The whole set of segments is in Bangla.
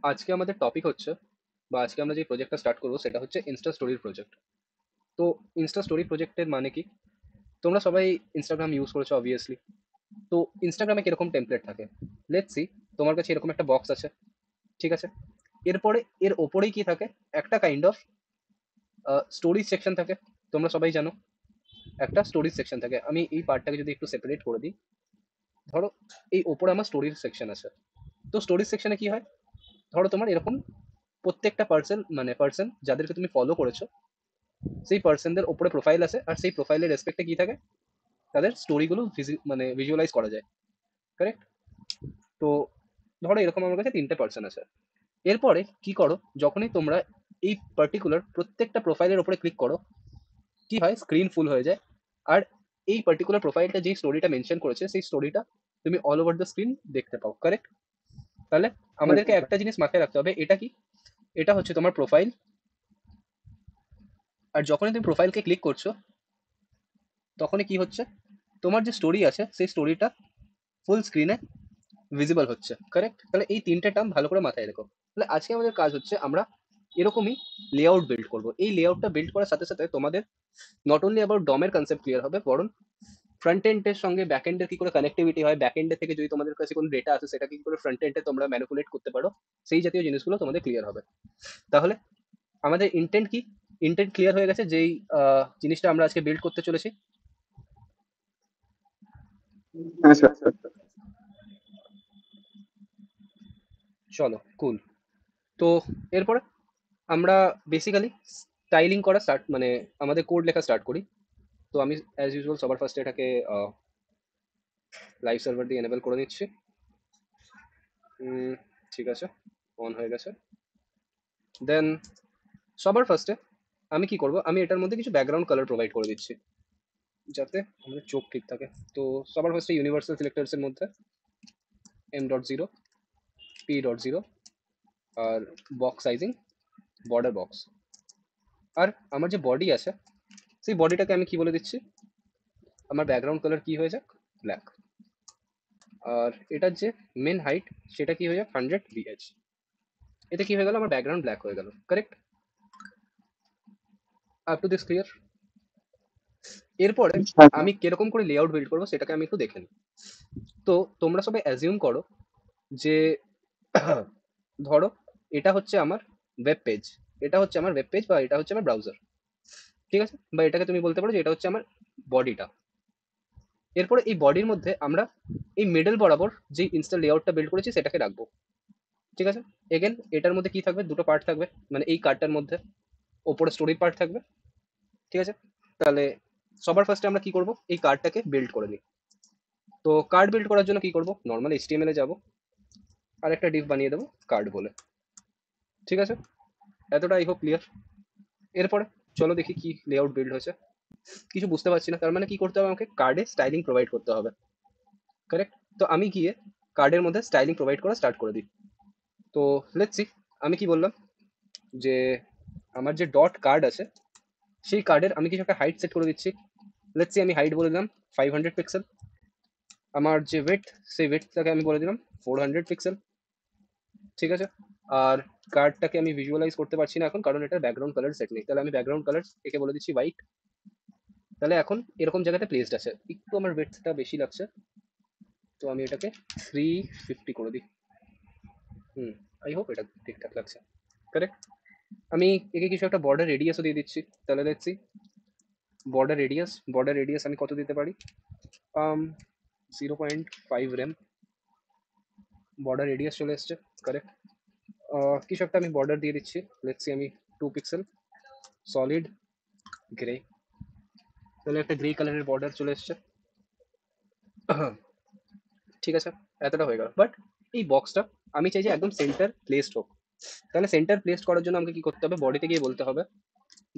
আজকে আমাদের টপিক হচ্ছে বা আজকে আমরা যে প্রজেক্টটা স্টার্ট করবো সেটা হচ্ছে ইনস্টা স্টোরির প্রজেক্ট। তো ইনস্টা স্টোরি প্রজেক্টের মানে কি? তোমরা সবাই ইনস্টাগ্রাম ইউজ করেছো অবভিয়াসলি। তো ইনস্টাগ্রামে কিরকম টেমপ্লেট থাকে? লেটস সি, তোমার কাছে এরকম একটা বক্স আছে, ঠিক আছে? এরপরে এর ওপরেই কি থাকে? একটা কাইন্ড অফ স্টোরিজ সেকশন থাকে। তোমরা সবাই জানো একটা স্টোরিজ সেকশন থাকে। আমি এই পার্টটাকে যদি একটু সেপারেট করে দিই, ধরো এই ওপরে আমার স্টোরিজ সেকশন আছে। তো স্টোরিজ সেকশনে কি হয়? ধরো তোমার এরকম প্রত্যেকটা পার্সন যাদেরকে তুমি ফলো করেছো, সেই পার্সনদের ওপরে প্রোফাইল আছে, আর সেই প্রোফাইলের রেসপেক্টে কি থাকে? তাদের স্টোরিগুলো ভিজুয়ালাইজ করা যায়, কারেক্ট? তো ধরো এরকম আমার কাছে তিনটে পার্সন আছে। এরপরে কি করো, যখনই তোমরা এই পার্টিকুলার প্রত্যেকটা প্রোফাইলের ওপরে ক্লিক করো, কি হয়? স্ক্রিন ফুল হয়ে যায়। আর এই পার্টিকুলার প্রোফাইলটা যেই স্টোরিটা মেনশন করেছে সেই স্টোরিটা তুমি অল ওভার দ্য স্ক্রিন দেখতে পাও, কারেক্ট? তাহলে আমাদেরকে একটা জিনিস মাথায় রাখতে হবে, এটা কি? এটা হচ্ছে তোমার প্রোফাইল। আর যখনই তুমি প্রোফাইলকে ক্লিক করছো, তখনই কি হচ্ছে? তোমার যে স্টোরি আছে সেই স্টোরিটা ফুল স্ক্রিনে ভিজিবল হচ্ছে, কারেক্ট? তাহলে এই তিনটে টার্ম ভালো করে মাথায় রেখো। তাহলে আজকে আমাদের কাজ হচ্ছে আমরা এরকমই লেআউট বিল্ড করব। এই লেআউটটা বিল্ড করার সাথে সাথে তোমাদের নট অনলি অ্যাবাউট ডমের কনসেপ্ট ক্লিয়ার হবে, বরং ফ্রন্ট এন্ডের সঙ্গে ব্যাক এন্ডের কি করে কানেক্টিভিটি হয়, ব্যাক এন্ডের থেকে যদি তোমাদের কাছে কোনো ডেটা আছে সেটা কি করে ফ্রন্ট এন্ডে তোমরা ম্যানিপুলেট করতে পারো, সেই জাতীয় জিনিসগুলো তোমাদের ক্লিয়ার হবে। তাহলে আমাদের ইন্টেন্ট কি? ইন্টেন্ট ক্লিয়ার হয়ে গেছে যেই জিনিসটা আমরা আজকে বিল্ড করতে চলেছি। হ্যাঁ স্যার। চলো, কুল। তো এরপরে আমরা বেসিক্যালি স্টাইলিং করা স্টার্ট, আমাদের কোড লেখা স্টার্ট করি। তো আমি অ্যাজ ইউজুয়াল সবার ফার্স্টে এটাকে লাইভ সার্ভার দিয়ে এনেবল করে নিচ্ছি। ঠিক আছে, অন হয়ে গেছে। দেন সবার ফার্স্টে আমি কি করব, আমি এটার মধ্যে কিছু ব্যাকগ্রাউন্ড কালার প্রোভাইড করে দিচ্ছি যাতে আমাদের চোখ ঠিক থাকে। তো সবার ফার্স্টে ইউনিভার্সাল সিলেক্টার্সের মধ্যে M.0, P.0, আর বক্স সাইজিং বর্ডার বক্স। আর আমার যে বডি আছে সেই বডিটাকে আমি কি বলে দিচ্ছি, আমার ব্যাকগ্রাউন্ড কালার কি হয়ে যাক, ব্ল্যাক। আর এটার যে মেন হাইট সেটা কি হয়ে যাক 100 VH। এতে কি হয়ে গেল, আমার ব্যাকগ্রাউন্ড ব্ল্যাক হয়ে গেল, correct? Up to this clear? এরপরে হ্যাঁ আমি কিরকম করে লেআউট বিল্ড করবো সেটাকে আমি একটু দেখে নিই। তো তোমরা সবাই অ্যাজিউম করো যে ধরো এটা হচ্ছে আমার ওয়েব পেজ, এটা হচ্ছে আমার ওয়েব পেজ বা এটা হচ্ছে আমার ব্রাউজার, ঠিক আছে? বা এটাকে তুমি বলতে পারো যে এটা হচ্ছে আমার বডিটা। এরপরে এই বডির মধ্যে আমরা এই মিডল বরাবর যে ইনস্টা লেআউটটা বিল্ড করেছি সেটাকে রাখবো, ঠিক আছে? এগেন এটার মধ্যে কি থাকবে, দুটো পার্ট থাকবে, মানে এই কার্ডটার মধ্যে ওপরে স্টোরি পার্ট থাকবে, ঠিক আছে? তাহলে সবার ফার্স্টে আমরা কি করব, এই কার্ডটাকে বিল্ড করে নিই। তো কার্ড বিল্ড করার জন্য কি করব, নর্মাল HTML এ যাব, আর একটা ডিভ বানিয়ে দেবো কার্ড বলে, ঠিক আছে? এতটা আই হোপ ক্লিয়ার। এরপরে চলো দেখি কি লেআউট বিল্ড হয়েছে। কিছু বুঝতে পারছি না, তার মানে কি করতে হবে, আমাকে কার্ডে স্টাইলিং প্রোভাইড করতে হবে, কারেক্ট? তো আমি গিয়ে কার্ডের মধ্যে স্টাইলিং প্রোভাইড করা স্টার্ট করে দিই। তো লেটস সি, আমি কি বললাম যে আমার যে ডট কার্ড আছে সেই কার্ডের আমি কিছু একটা হাইট সেট করে দিচ্ছি। লেটস সি আমি হাইট বলে দিলাম 500 পিক্সেল। আমার যে ওয়েট, সেই ওয়েটটাকে আমি বলে দিলাম 400 পিক্সেল, ঠিক আছে? আর কার্ডটাকে আমি ভিজুয়ালাইজ করতে পারছি না এখন, কারণ এটা ব্যাকগ্রাউন্ড কালার সেট নেই। তাহলে আমি ব্যাকগ্রাউন্ড কালার একে বলে দিচ্ছি হোয়াইট। তাহলে এখন এরকম জায়গাতে প্লেসড আছে, একটু আমার ওয়েটটা বেশি লাগছে, তো আমি এটাকে 350 করে দিই। হুম, আই হোপ এটা ঠিকঠাক লাগছে, কারেক্ট? আমি একে কিছু একটা বর্ডার রেডিয়াসও দিয়ে দিচ্ছি। তাহলে দেখছি বর্ডার রেডিয়াস আমি কত দিতে পারি, 0.5 রেম বর্ডার রেডিয়াস চলে এসছে, কারেক্ট? কিছু একটা আমি বর্ডার দিয়ে দিচ্ছি, লেটস সি আমি 2 পিক্সেল সলিড গ্রে। তাহলে একটা গ্রে কালারের বর্ডার চলে এসছে, ঠিক আছে? এতটা হয়ে গেল। বাট এই বক্সটা আমি চাই যে একদম সেন্টার প্লেসড হোক। তাহলে সেন্টার প্লেসড করার জন্য আমাকে কি করতে হবে, বডিতে গিয়ে বলতে হবে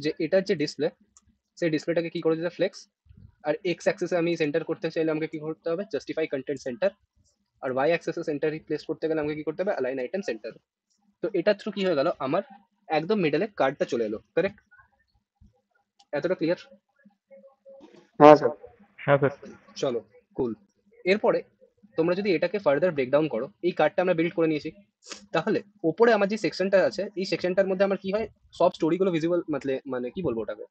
যে এটার যে ডিসপ্লে, সেই ডিসপ্লেটাকে কি করে দিতে ফ্লেক্স। আর এক্স অ্যাক্সেসে আমি সেন্টার করতে চাইলে আমাকে কি করতে হবে, জাস্টিফাই কন্টেন্ট সেন্টার। আর ওয়াই অ্যাক্সেসে সেন্টার রিপ্লেস করতে গেলে আমাকে কি করতে হবে, অ্যালাইন আইটেম সেন্টার। তো এটার থ্রু কি হয়ে গেল, আমার একদম মিডলে কার্ডটা চলে এলো, কারেক্ট? এতটা ক্লিয়ার? হ্যাঁ স্যার। হ্যাঁ স্যার। চলো, কুল। এরপরে তোমরা যদি এটাকে ফার্দার ব্রেকডাউন করো, এই কার্ডটা আমরা বিল্ড করে নিয়েছি, তাহলে ওপরে আমার যে সেকশনটা আছে, এই সেকশনটার মধ্যে আমার কি হয়, সব স্টোরিগুলো ভিজিবল, মানে কি বলবো ওটাকে,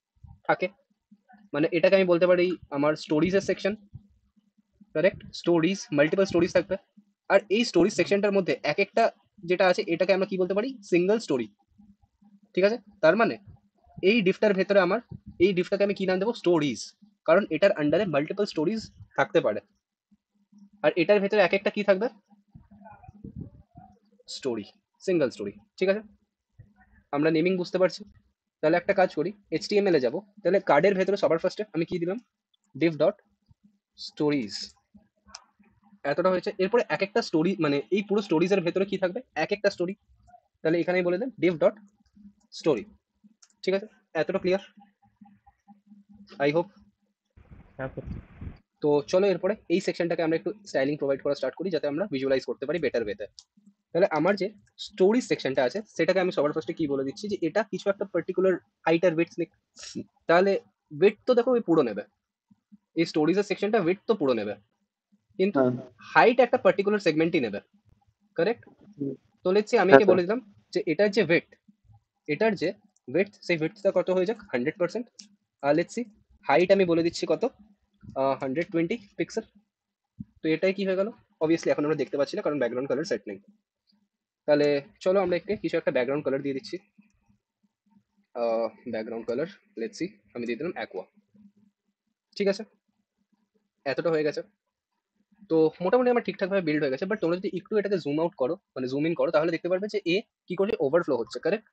থাকে। মানে এটাকে আমি বলতে পারি আমার স্টোরিজের section, correct? Stories, multiple stories থাকবে। আর এই স্টোরিজ সেকশনটার মধ্যে এক একটা যেটা আছে, এটাকে আমরা কি বলতে পারি, সিঙ্গেল স্টোরি। ঠিক আছে? তার মানে এই ডিফটার ভেতরে আমার, এই ডিফটাকে আমি কি নাম দেবো, স্টোরিজ। কারণ এটার আন্ডারে মাল্টিপল স্টোরিজ থাকতে পারে। আর এটার ভেতরে এক একটা কি থাকবে, স্টোরি, সিঙ্গেল স্টোরি। ঠিক আছে? আমরা নেমিং বুঝতে পারছি। তাহলে একটা কাজ করি, এইচটিএমএল এ যাবো। তাহলে কার্ডের ভেতরে সবার ফার্স্টে আমি কি দিলাম, ডিভ ডট স্টোরিজ। এতটা হয়েছে। এরপরে এক একটা স্টোরি, মানে এই পুরো স্টোরিজের ভেতরে কি থাকবে, এক একটা স্টোরি। তাহলে এখানে বলে দেন ডিভ ডট স্টোরি। ঠিক আছে? এতটা ক্লিয়ার, আই হোপ। হ্যাঁ স্যার। তো চলো এরপরে এই সেকশনটাকে আমরা একটু স্টাইলিং প্রোভাইড করা স্টার্ট করি, যাতে আমরা ভিজুয়ালাইজ করতে পারি বেটার ওয়েতে। তাহলে আমার যে স্টোরিজ সেকশনটা আছে, সেটাকে আমি সবার ফার্স্টে কি বলে দিচ্ছি, যে এটা কিছু একটা পার্টিকুলার হাইট আর উইডথ। তাহলে উইডথ তো দেখো ওই পুরো নেবে, এই স্টোরিজের সেকশনটা উইডথ তো পুরো নেবে, কিন্তু হ্যাঁ হাইট একটা পার্টিকুলার সেগমেন্টই নেবে, কারেক্ট? হুম, তো লেটস সে আমি হ্যাঁ একে স্যার বলে দিলাম যে এটার যে ওয়েট, এটার যে ওয়েট, সেই ওয়েটটা কত হয়ে যাক 100%। আর লেটস সি হাইট আমি বলে দিচ্ছি কত, 120 পিক্সেল। তো এটাই কি হয়ে গেল, অবভিয়াসলি এখন আমরা দেখতে পাচ্ছি না কারণ ব্যাকগ্রাউন্ড কালার সেট নেই। তাহলে চলো আমরা একে কিছু একটা ব্যাকগ্রাউন্ড কালার দিয়ে দিচ্ছি। ব্যাকগ্রাউন্ড কালার লেটস সি আমি দিয়ে দিলাম অ্যাকোয়া। ঠিক আছে? এতটা হয়ে গেছে। তো মোটামুটি আমার ঠিকঠাকভাবে বিল্ড হয়ে গেছে। বাট তোমরা যদি একটু এটাকে জুম আউট করো, মানে জুম ইন করো, তাহলে দেখতে পারবে যে এ কি করছে, ওভারফ্লো হচ্ছে, কারেক্ট?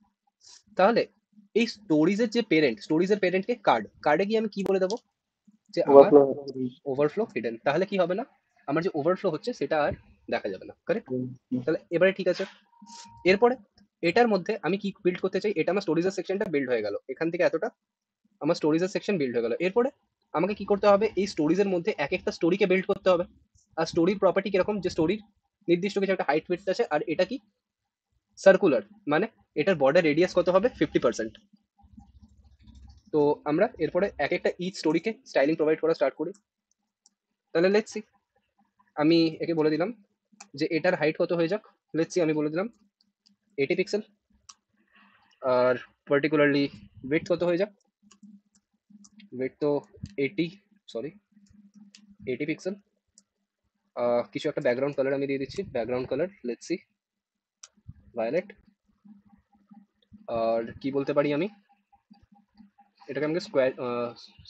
তাহলে এই স্টোরিজের যে পেরেন্ট, স্টোরিজের পেরেন্টকে কার্ড, কার্ডে গিয়ে আমি কি বলে দেবো, যে আমার ওভারফ্লো ওভারফ্লো হিডেন। তাহলে কি হবে না, আমার যে ওভারফ্লো হচ্ছে সেটা আর দেখা যাবে না, কারেক্ট? তাহলে এবারে ঠিক আছে। এরপরে এটার মধ্যে আমি কি বিল্ড করতে চাই, এটা আমার স্টোরিজের সেকশনটা বিল্ড হয়ে গেল, এখান থেকে এতটা আমার স্টোরিজের সেকশন বিল্ড হয়ে গেল। এরপরে আমাকে কি করতে হবে, এই স্টোরিজের মধ্যে এক একটা স্টোরিকে বিল্ড করতে হবে। আর স্টোরির প্রপার্টি কিরকম, যে স্টোরির নির্দিষ্ট কিছু একটা হাইট উইডথ আছে, আর এটা কি সার্কুলার, মানে এটার বর্ডার রেডিয়াস কত হবে, 50%। তো আমরা এরপরে এক একটা ইচ স্টোরিকে স্টাইলিং প্রোভাইড করা স্টার্ট করি। তাহলে লেটস সি আমি একে বলে দিলাম যে এটার হাইট কত হয়ে যাক, লেটস সি আমি বলে দিলাম 80 পিক্সেল। আর পার্টিকুলারলি ওয়েট কত হয়ে যাক, ওয়েট তো 80, সরি 80 পিক্সেল। কিছু একটা ব্যাকগ্রাউন্ড কালার আমি দিয়ে দিচ্ছি, background colour let's see violet. আর কি বলতে পারি আমি, এটাকে আমাকে স্কোয়ার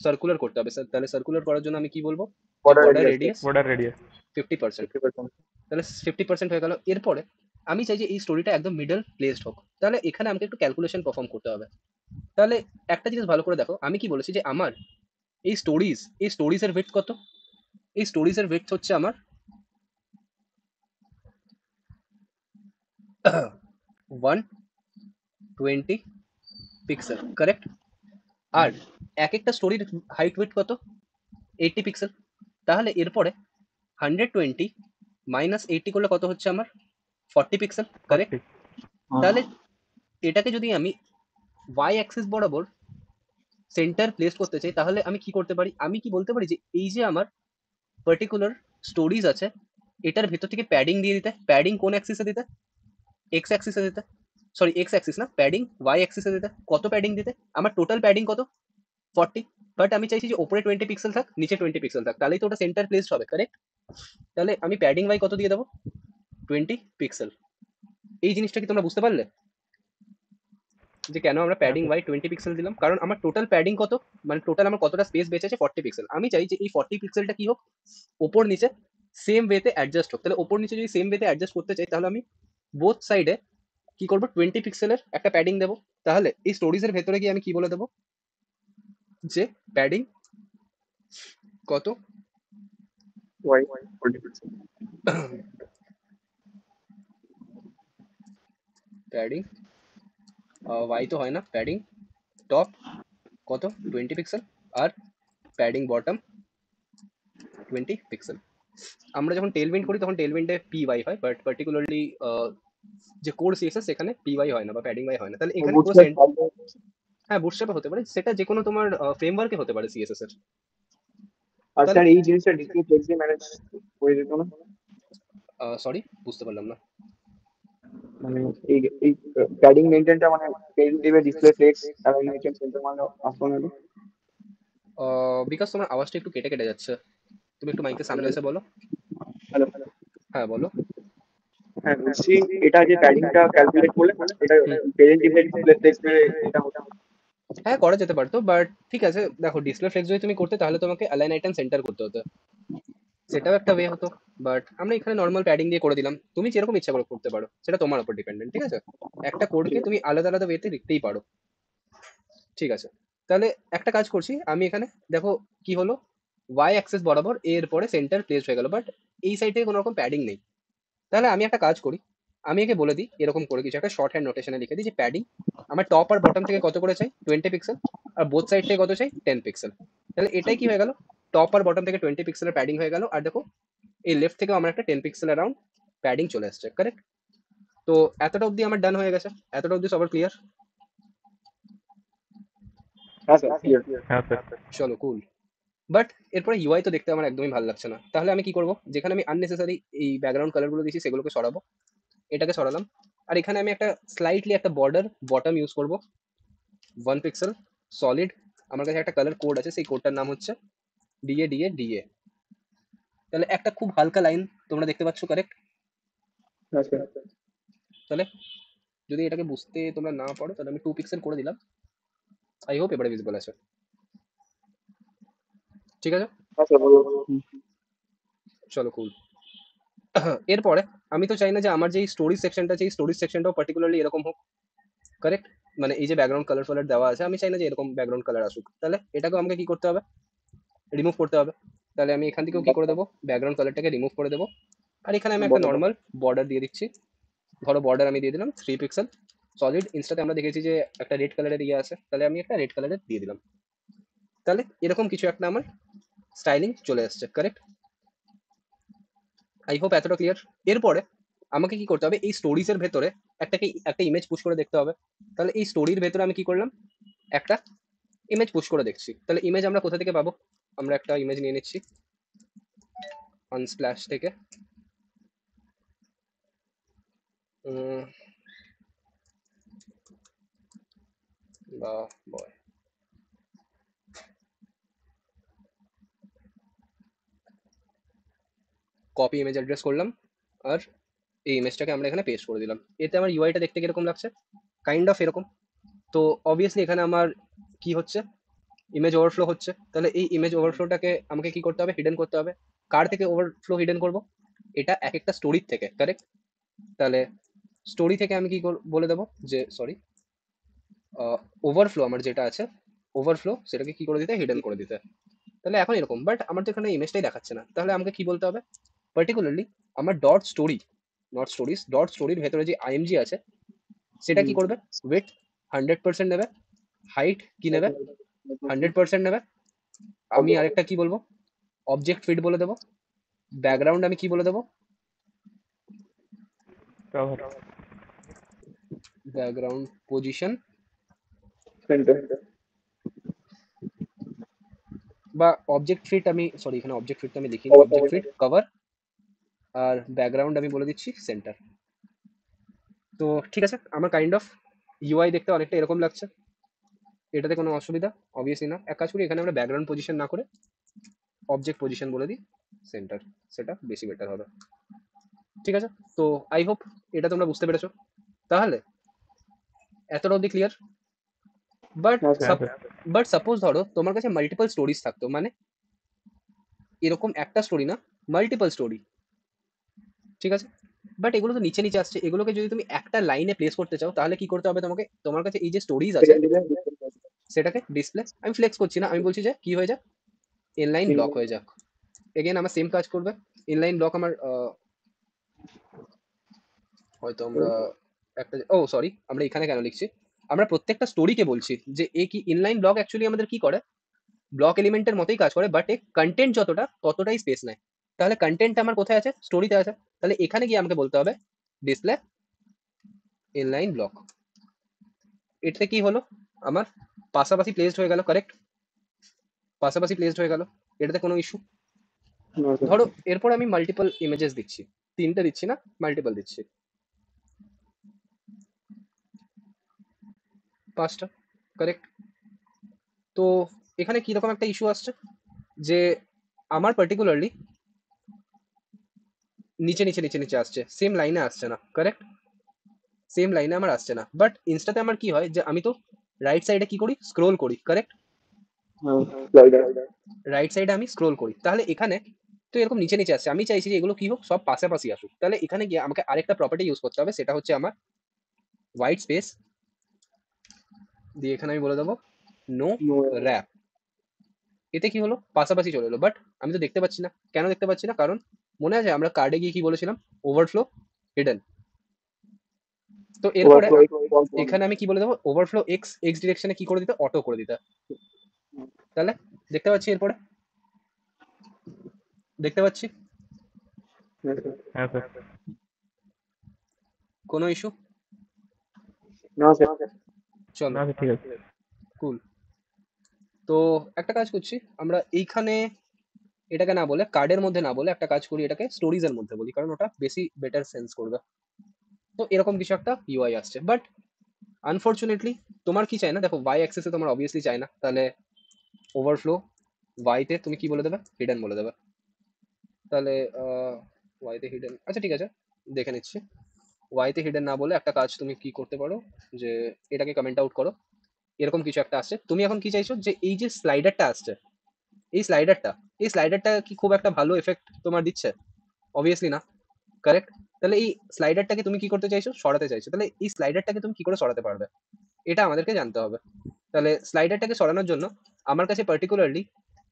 সার্কুলার করতে হবে স্যার। তাহলে সার্কুলার করার জন্য আমি কি বলবো, যে border border radius radius border radius 50%। 50%। তাহলে 50% হয়ে গেল। এরপরে আমি চাই যে এই স্টোরিটা একদম মিডল প্লেসড হোক। তাহলে এখানে আমাকে একটু ক্যালকুলেশন পারফর্ম করতে হবে। তাহলে একটা জিনিস ভালো করে দেখো, আমি কি বলেছি, যে আমার এই স্টোরিজ, এই স্টোরিজের উইডথ কত, এই স্টোরিজের উইডথ হচ্ছে আমার 120 পিক্সেল, কারেক্ট? আর এক একটা স্টোরির হাইট উইডথ কত, 80 পিক্সেল। তাহলে এরপরে 120 -80 করলে কত হচ্ছে আমার, 40 পিক্সেল, কারেক্ট? 40। তাহলে এটাকে যদি আমি ওয়াই অ্যাক্সিস বরাবর সেন্টার প্লেস করতে চাই, তাহলে আমি কি করতে পারি, আমি কি বলতে পারি, যে এই যে আমার পার্টিকুলার স্টোরিজ আছে, এটার ভেতর থেকে প্যাডিং দিয়ে দিতে। প্যাডিং কোন অ্যাক্সিসে দিতে, এক্স অ্যাক্সিসে দিতে। সরি এক্স অ্যাক্সিস না, প্যাডিং ওয়াই অ্যাক্সিসে দিতে। কত প্যাডিং দিতে, আমার টোটাল প্যাডিং কত, 40। বাট আমি চাইছি যে ওপরে 20 পিক্সেল থাক, নিচে 20 পিক্সেল থাক, তাহলেই তো ওটা সেন্টার প্লেসড হবে, কারেক্ট? তাহলে আমি প্যাডিং ওয়াই কত দিয়ে দেবো, 20 পিক্সেল। এই জিনিসটা কি তোমরা বুঝতে পারলে, যে কেন আমরা হ্যাঁ প্যাডিং স্যার। ওয়াই 20 পিক্সেল দিলাম? কারণ আমার টোটাল প্যাডিং কত, মানে টোটাল আমার কতটা স্পেস বেঁচে আছে, 40 পিক্সেল। আমি চাই যে এই 40 পিক্সেলটা কি হোক, ওপর নিচে সেম ওয়েতে অ্যাডজাস্ট হোক। তাহলে ওপর নিচে যদি সেম ওয়েতে অ্যাডজাস্ট করতে চাই, তাহলে আমি বোথ সাইডে কি করবো, 20 পিক্সেলের একটা প্যাডিং দেবো। তাহলে এই স্টোরিজের ভেতরে গিয়ে আমি কি বলে দেবো, যে প্যাডিং কত, ওয়াই 40%। প্যাডিং ওয়াই তো হয় না, প্যাডিং টপ কত, 20 পিক্সেল। আর প্যাডিং বটম 20 পিক্সেল। আমরা যখন টেলউইন্ড করি তখন টেলউইন্ডে পি ওয়াই হয়, বাট পার্টিকুলারলি যে কোর সিএসএস সেখানে পি ওয়াই হয় না, বা প্যাডিং ওয়াই হয় না। তাহলে এখানে পুরো বুটস্ট্র্যাপ সেন্ট, থাকবে। হ্যাঁ বুটস্ট্র্যাপে হতে পারে, সেটা যে কোনো তোমার ফ্রেমওয়ার্কে হতে পারে সিএসএস এর। আর তাহলে স্যার এই জিনিসটা ডিসপ্লে ফ্লেক্সি ম্যানেজ করে দিত না? সরি, বুঝতে পারলাম না। মানে এই এই প্যাডিং মেনটেনটা মানে পেজ দিবে ডিসপ্লে টেক্সট অ্যালাইনমেন্ট সেন্টার মানে আসলে হলো। বিকজ তোমার আওয়াজটা একটু কেটে কেটে যাচ্ছে, তুমি একটু মাইকের সামনে এসে বলো। হ্যালো। হ্যাঁ বলো। হ্যাঁ বলছি, এটা যে প্যাডিংটা ক্যালকুলেট করলে না, এটা হুম। পেজ দিবে ডিসপ্লে টেক্সট এটা হচ্ছে। হ্যাঁ করা যেতে পারতো, বাট ঠিক আছে, দেখো ডিসপ্লে ফ্লেক্স যদি তুমি করতে তাহলে তোমাকে অ্যালাইন আইটেম সেন্টার করতে হতো, সেটাও একটা ওয়ে হতো। বাট আমরা এখানে নর্মাল প্যাডিং দিয়ে করে দিলাম, তুমি যেরকম ইচ্ছা করে করতে পারো, সেটা তোমার উপর ডিপেন্ডেন্ট, ঠিক আছে। একটা কোডকে তুমি আলাদা আলাদা ওয়েতে লিখতেই পারো, ঠিক আছে। তাহলে একটা কাজ করছি আমি এখানে, দেখো কি হলো, ওয়াই অ্যাক্সেস বরাবর এর পরে সেন্টার প্লেস হয়ে গেল, বাট এই সাইডে কোনো রকম প্যাডিং নেই। তাহলে আমি একটা কাজ করি, আমি একে বলে দিই এরকম করে কিছু একটা শর্ট হ্যান্ড নোটেশনে লিখে দিই যে প্যাডিং আমার টপ আর বটম থেকে কত করে চাই 20 পিক্সেল, আর বোথ সাইড থেকে কত চাই 10 পিক্সেল। তাহলে এটাই কি হয়ে গেল, টপ আর বটম থেকে 20 পিক্সেলের প্যাডিং হয়ে গেল, আর দেখো এই লেফট থেকেও আমার একটা 10 পিক্সেল অ্যারাউন্ড প্যাডিং চলে আসছে, কারেক্ট। তো এতটা অবধি আমার ডান হয়ে গেছে, এতটা অবধি সবার ক্লিয়ার। হ্যাঁ স্যার, ক্লিয়ার। চলো কুল। বাট এরপরে ইউআই তো দেখতে আমার একদমই ভালো লাগছে না, তাহলে আমি কি করব, যেখানে আমি আননেসেসারি এই ব্যাকগ্রাউন্ড কালারগুলো দিয়েছি সেগুলোকে সরাবো, এটাকে সরালাম। আর এখানে আমি একটা স্লাইটলি একটা বর্ডার বটম ইউজ করব, 1 পিক্সেল সলিড। আমার কাছে একটা কালার কোড আছে, সেই কোডটার নাম হচ্ছে ডিএ ডিএ ডিএ। তাহলে একটা খুব হালকা লাইন তোমরা দেখতে পাচ্ছ, কারেক্ট। হ্যাঁ স্যার। তাহলে যদি এটাকে বুঝতে তোমরা না পারো তাহলে আমি 2 পিক্সেল করে দিলাম, আই হোপ এবারে ভিজিবল আছে, ঠিক আছে। হ্যাঁ স্যার, বলো। চলো কুল। এরপরে আমি তো চাই না যে আমার যে স্টোরি সেকশনটা আছে এই স্টোরি সেকশনটাও পার্টিকুলারলি এরকম হোক, কারেক্ট। মানে এই যে ব্যাকগ্রাউন্ড কালার ফালার দেওয়া আছে আমি চাই না যে এরকম ব্যাকগ্রাউন্ড কালার আসুক, তাহলে এটাকে আমাকে কি করতে হবে, রিমুভ করতে হবে। তাহলে আমি এখান থেকেও কি করে দেবো, ব্যাকগ্রাউন্ড কালারটাকে রিমুভ করে দেবো। আর এখানে আমি একটা নর্মাল বর্ডার দিয়ে দিচ্ছি, ধরো বর্ডার আমি দিয়ে দিলাম 3 পিক্সেল সলিড। ইনস্টাতে আমরা দেখেছি যে একটা রেড কালারের ইয়ে আছে, তাহলে আমি একটা রেড কালারের দিয়ে দিলাম। তাহলে এরকম কিছু একটা আমার স্টাইলিং চলে আসছে, কারেক্ট। আই হোপ এতটা ক্লিয়ার। এরপরে আমাকে কি করতে হবে, এই স্টোরিজের ভেতরে একটা ইমেজ পুশ করে দেখতে হবে। তাহলে এই স্টোরির ভেতরে আমি কি করলাম, একটা ইমেজ পুশ করে দেখছি। তাহলে ইমেজ আমরা কোথা থেকে পাবো, আমরা একটা ইমেজ নিয়ে নিচ্ছি আনস্প্ল্যাশ থেকে। বা বয়, কপি ইমেজ অ্যাড্রেস করলাম, আর এই ইমেজটাকে আমরা এখানে পেস্ট করে দিলাম। এতে আমার ইউআইটা দেখতে কিরকম লাগছে, কাইন্ড অফ এরকম। তো অবভিয়াসলি এখানে আমার কি হচ্ছে, ইমেজ ওভারফ্লো হচ্ছে। তাহলে এই ইমেজ ওভারফ্লোটাকে আমাকে কি করতে হবে, হিডেন করতে হবে। কার থেকে ওভারফ্লো হিডেন করব, এটা এক একটা স্টোরির থেকে, কারেক্ট। তাহলে স্টোরি থেকে আমি কি বলে দেবো যে সরি, ওভারফ্লো আমার যেটা আছে, ওভারফ্লো সেটাকে কি করে দিতে, হিডেন করে দিতে। তাহলে এখন এরকম, বাট আমার তো এখানে ইমেজটাই দেখাচ্ছে না, তাহলে আমাকে কি বলতে হবে, পার্টিকুলারলি আমার dot story, not stories, dot স্টোরির ভেতরে যে আইএমজি আছে সেটা কি করবে, উইথ 100% নেবে, হাইট কি নেবে, 100% নেবে। আমি আরেকটা কি বলবো, অবজেক্ট ফিট বলে দেবো। ব্যাকগ্রাউন্ড আমি কি বলে দেবো, ব্যাকগ্রাউন্ড পজিশন, সেন্টার। বা অবজেক্ট ফিট আমি সরি এখানে অবজেক্ট ফিট আমি লিখিনি, অবজেক্ট ফিট কভার, আর ব্যাকগ্রাউন্ড আমি বলে দিচ্ছি সেন্টার। তো ঠিক আছে, আমার কাইন্ড অফ ইউআই দেখতে অনেকটা এরকম লাগছে, এটাতে কোনো অসুবিধা অবভিয়াসলি না। এক কাজ করি, এখানে আমরা ব্যাকগ্রাউন্ড পজিশন না করে অবজেক্ট পজিশন বলে দিই সেন্টার, সেটা বেশি বেটার হবে, ঠিক আছে। তো আই হোপ এটা তোমরা বুঝতে পেরেছো। তাহলে এতটা অবধি ক্লিয়ার। বাট হ্যাঁ স্যার। বাট সাপোজ ধরো তোমার কাছে মাল্টিপল স্টোরিজ থাকতো, মানে এরকম একটা স্টোরি না, মাল্টিপল স্টোরি, ঠিক আছে। বাট এগুলো তো নিচে নিচে আসছে, এগুলোকে যদি তুমি একটা লাইনে প্লেস করতে চাও তাহলে কি করতে হবে তোমাকে, তোমার কাছে এই যে স্টোরিজ আছে সেকেন্ড দিলে সেটাকে ডিসপ্লে, আমি ফ্লেক্স করছি না, আমি বলছি যে কি হয়ে যাক, ইনলাইন ব্লক হয়ে যাক। এগেন আমার সেম কাজ করবে, ইনলাইন ব্লক আমার হয়তো আমরা একটা, ও সরি আমরা এখানে কেন লিখছি, আমরা প্রত্যেকটা স্টোরিকে বলছি যে এ কি ইনলাইন ব্লক অ্যাকচুয়ালি আমাদের কি করে, ব্লক এলিমেন্টের মতোই কাজ করে, বাট এ কন্টেন্ট যতটা ততটাই স্পেস নেয়। তাহলে কন্টেন্ট আমার কোথায় আছে, স্টোরিতে আছে। তাহলে এখানে গিয়ে আমাকে বলতে হবে ডিসপ্লে ইনলাইন ব্লক। এতে কি হলো, আমার পাশাপাশি প্লেসড হয়ে গেল, কারেক্ট, পাশাপাশি প্লেসড হয়ে গেল, এটাতে কোনো ইস্যু। না স্যার। ধরো এরপর আমি মাল্টিপল ইমেজেস দিচ্ছি, তিনটে দিচ্ছি না, মাল্টিপল দিচ্ছি, 5টা। কারেক্ট। তো এখানে কিরকম একটা ইস্যু আসছে যে আমার পার্টিকুলারলি নিচে নিচে নিচে নিচে আসছে, সেম লাইনে আসছে না। কারেক্ট, সেম লাইনে আমার আসছে না। বাট ইনস্টাতে আমার কি হয় যে আমি তো রাইট সাইডে কি করি, স্ক্রোল করি। Correct, slider. রাইট সাইডে আমি স্ক্রোল করি, তাহলে এখানে তো এরকম নিচে নিচে আসছে। আমি চাইছি যে এগুলো কি হোক, সব পাশাপাশি আসুক। তাহলে এখানে গিয়ে আমাকে আরেকটা প্রপার্টি ইউজ করতে হবে, সেটা হচ্ছে আমার হোয়াইট স্পেস দিয়ে এখানে আমি বলে দেবো নো র্যাপ। এতে কি হলো, পাশাপাশি চলে এলো। বাট আমি তো দেখতে পাচ্ছি না। কেন দেখতে পাচ্ছি না? কারণ মনে আছে আমরা কার্ডে গিয়ে কি বলেছিলাম, ওভারফ্লো হিডেন। তো এরপরে ওভারফ্লো এখানে আমি কি বলে দেবো, ওভারফ্লো এক্স এক্স ডিরেকশনে কি করে দিতে, অটো করে দিতে। তাহলে দেখতে পাচ্ছি, এরপরে দেখতে পাচ্ছি হ্যাঁ স্যার। কোনো ইস্যু? না স্যার। চলো, না স্যার, ঠিক আছে। কুল। তো একটা কাজ করছি আমরা এইখানে, এটাকে না বলে কার্ডের মধ্যে না বলে একটা কাজ করি, এটাকে স্টোরিজ এর মধ্যে বলি, কারণ ওটা বেশি বেটার সেন্স করবে। তো এরকম কিছু একটা ইউআই আসছে। বাট আনফরচুনেটলি তোমার কি চাই না, দেখো ওয়াই অ্যাক্সেসে তোমার অবভিয়াসলি চাই না, তাহলে ওভারফ্লো ওয়াইতে তুমি কি বলে দেবে, হিডেন বলে দেবে। তাহলে ওয়াইতে হিডেন, আচ্ছা ঠিক আছে, দেখে নিচ্ছি। ওয়াইতে হিডেন না বলে একটা কাজ তুমি কি করতে পারো, যে এটাকে কমেন্ট আউট করো। এরকম কিছু একটা আসছে, তুমি এখন কি চাইছো যে এই যে স্লাইডারটা আসছে, এই স্লাইডারটা এই স্লাইডারটা কি খুব একটা ভালো এফেক্ট তোমার দিচ্ছে? অবভিয়াসলি না। কারেক্ট। তাহলে এই স্লাইডারটাকে তুমি কি করতে চাইছো, সরাতে চাইছো। তাহলে এই স্লাইডারটাকে তুমি কি করে সরাতে পারবে, এটা আমাদেরকে জানতে হবে। তাহলে স্লাইডারটাকে সরানোর জন্য আমার কাছে পার্টিকুলারলি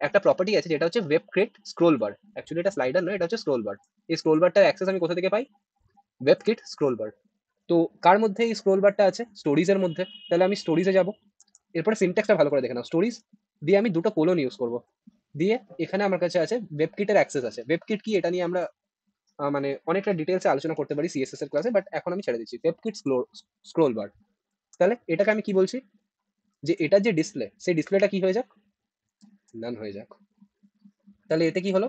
একটা প্রপার্টি আছে, যেটা হচ্ছে ওয়েব ক্রিয়েট স্ক্রোল বার। অ্যাকচুয়ালি এটা স্লাইডার নয়, এটা হচ্ছে স্ক্রোল বার। এই স্ক্রোল বারটার অ্যাক্সেস আমি কোথা থেকে পাই, ওয়েব কিট স্ক্রোল বার। তো কার মধ্যে এই স্ক্রোল বারটা আছে, স্টোরিজের মধ্যে। তাহলে আমি স্টোরিজে যাব, এরপরে সিনট্যাক্সটা ভালো করে দেখে নাও, স্টোরিজ দিয়ে আমি দুটো কোলন ইউজ করব, দিয়ে এখানে আমার কাছে আছে ওয়েব কিটের অ্যাক্সেস আছে। ওয়েব কিট কি, এটা নিয়ে আমরা মানে অনেকটা ডিটেলসে আলোচনা করতে পারি সিএসএস এর ক্লাসে, বাট এখন আমি ছেড়ে দিচ্ছি। ওয়েব কিট স্ক্রোল বার। তাহলে এটাকে আমি কি বলছি, যে এটার যে ডিসপ্লে, সেই ডিসপ্লেটা কি হয়ে যাক, নান হয়ে যাক। তাহলে এতে কি হলো,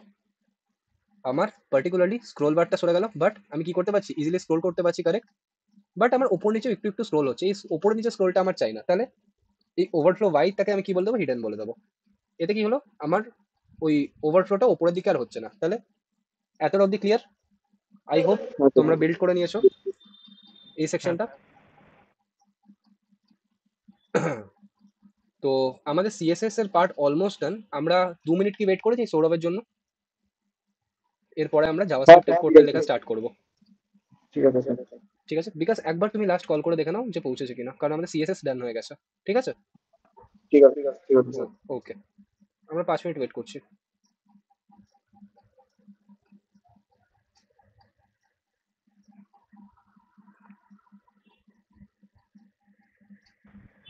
আমার পার্টিকুলারলি স্ক্রোল বারটা সরে গেল, বাট আমি কি করতে পারছি, ইজিলি স্ক্রোল করতে পারছি। কারেক্ট। বাট আমার ওপর নিচে একটু একটু স্ক্রোল হচ্ছে, এই ওপর নিচে স্ক্রোলটা আমার চাই না। তাহলে এই ওভারফ্লো ওয়াইটাকে আমি কি বলে দেবো, হিডেন বলে দেবো। এতে কি হলো, আমার ওই ওভারফ্লোটা ওপরের দিকে আর হচ্ছে না। তাহলে এতটা অব্দি ক্লিয়ার? আই হোপ তোমরা বিল্ড করে নিয়েছো এই সেকশনটা। তো আমাদের সিএসএস এর পার্ট অলমোস্ট ডান। আমরা 2 মিনিট কি ওয়েট করেছি সৌরভের জন্য, এরপরে আমরা জাভাস্ক্রিপ্ট কোডটা লেখা স্টার্ট করব। ঠিক আছে স্যার। ঠিক আছে, বিকজ একবার তুমি লাস্ট কল করে দেখে নাও যে পৌঁছেছে কিনা, কারণ আমাদের সিএসএস ডান হয়ে গেছে। ঠিক আছে, ঠিক আছে ঠিক আছে স্যার। ওকে। আমরা 5 মিনিট ওয়েট করছি।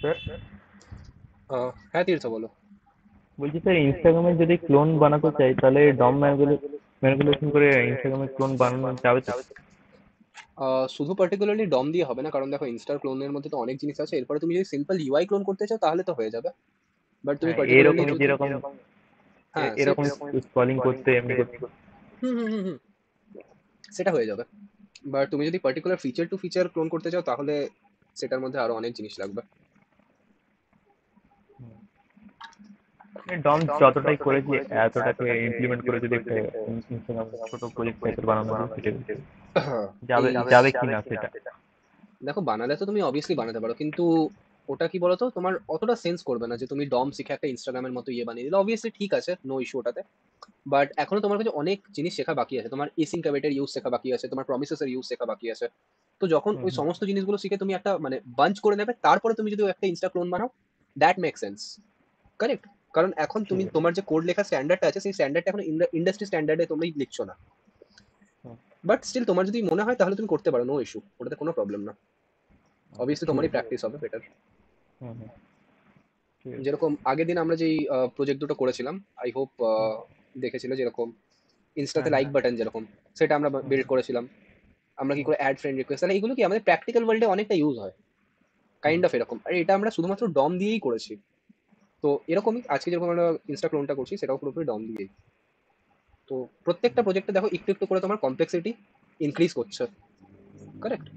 স্যার হ্যাঁ তীর্থ বলো। বলছি স্যার, ইনস্টাগ্রামে যদি ক্লোন বানাতে চাই তাহলে ডম ম্যানিপুলেশন করে ইনস্টাগ্রামে ক্লোন বানানো যাবে তো? শুধু পার্টিকুলারলি ডম দিয়ে হবে না, কারণ দেখো ইনস্টার ক্লোনের মধ্যে তো অনেক জিনিস আছে। এরপরে তুমি যদি সিম্পল ইউআই ক্লোন করতে চাও তাহলে তো হয়ে যাবে। বাট তুমি হ্যাঁ, পার্টিকুলারলি এরকমই যদি, যেরকম হ্যাঁ এরকম স্ক্রলিং করতে এমনি করতে। হুম হুম হুম হুম, সেটা হয়ে যাবে। বাট তুমি যদি particular feature to feature clone করতে চাও, তাহলে সেটার মধ্যে আরো অনেক জিনিস লাগবে। ডম যতটাই করেছি এতটাকে ইমপ্লিমেন্ট করে যদি একটা ইনস্টাগ্রাম ছোট প্রজেক্ট টাইপের বানানো যায়, সেটা যাবে এই যাবে কি না সেটা। দেখো, বানালে তো তুমি অবভিয়াসলি বানাতে পারো, কিন্তু ওটা কি বলতো, তোমার অতটা সেন্স করবে না যে তুমি ডম শিখে একটা ইনস্টাগ্রামের মতো ইয়ে বানিয়ে দিলে। অবভিয়াসলি ঠিক আছে, নো ইস্যু ওটাতে। বাট এখনো তোমার কাছে অনেক জিনিস শেখা বাকি আছে। তোমার এসিং কমেন্টের ইউজ শেখা বাকি আছে, তোমার প্রমিসেস এর ইউজ শেখা বাকি আছে। তো যখন হুম ওই হুম সমস্ত জিনিসগুলো শিখে তুমি একটা মানে বাঞ্চ করে নেবে, তারপরে তুমি যদি একটা ইনস্টা ক্লোন বানাও, দ্যাট মেক সেন্স। কারেক্ট। কারণ এখন তুমি ঠিক আছে। তোমার যে কোড লেখার স্ট্যান্ডার্ডটা আছে, সেই স্ট্যান্ডার্ডটা এখন ইন্ডাস্ট্রি স্ট্যান্ডার্ডে তুমি লিখছো না। হুম, বাট স্টিল তোমার যদি মনে হয় তাহলে তুমি করতে পারো, নো ইস্যু, ওটাতে কোনো প্রবলেম না। আচ্ছা, অবভিয়াসলি ঠিক তোমারই আছে। প্র্যাকটিস হবে বেটার। হুম হুম, ঠিক আছে। যেরকম আগের দিন আমরা যেই প্রজেক্ট দুটো করেছিলাম, আই হোপ দেখেছিলে, যেরকম ইনস্টাতে হ্যাঁ লাইক হ্যাঁ। বাটন যেরকম, সেটা আমরা হুম বিল্ড হুম করেছিলাম। আমরা কি হুম করে অ্যাড ফ্রেন্ড রিকোয়েস্ট, তাহলে এগুলো কি আমাদের প্র্যাকটিক্যাল ওয়ার্ল্ডে অনেকটা ইউজ হয়, হুম কাইন্ড অফ এরকম। আর এটা আমরা শুধুমাত্র ডম দিয়েই করেছি। তো এরকমই আজকে যেরকম আমরা ইনস্টা ক্লোনটা করছি, সেটাও পুরোপুরি ডম দিয়েই। তো প্রত্যেকটা প্রজেক্টে দেখো একটু একটু করে তোমার কমপ্লেক্সিটি ইনক্রিজ করছে, কারেক্ট?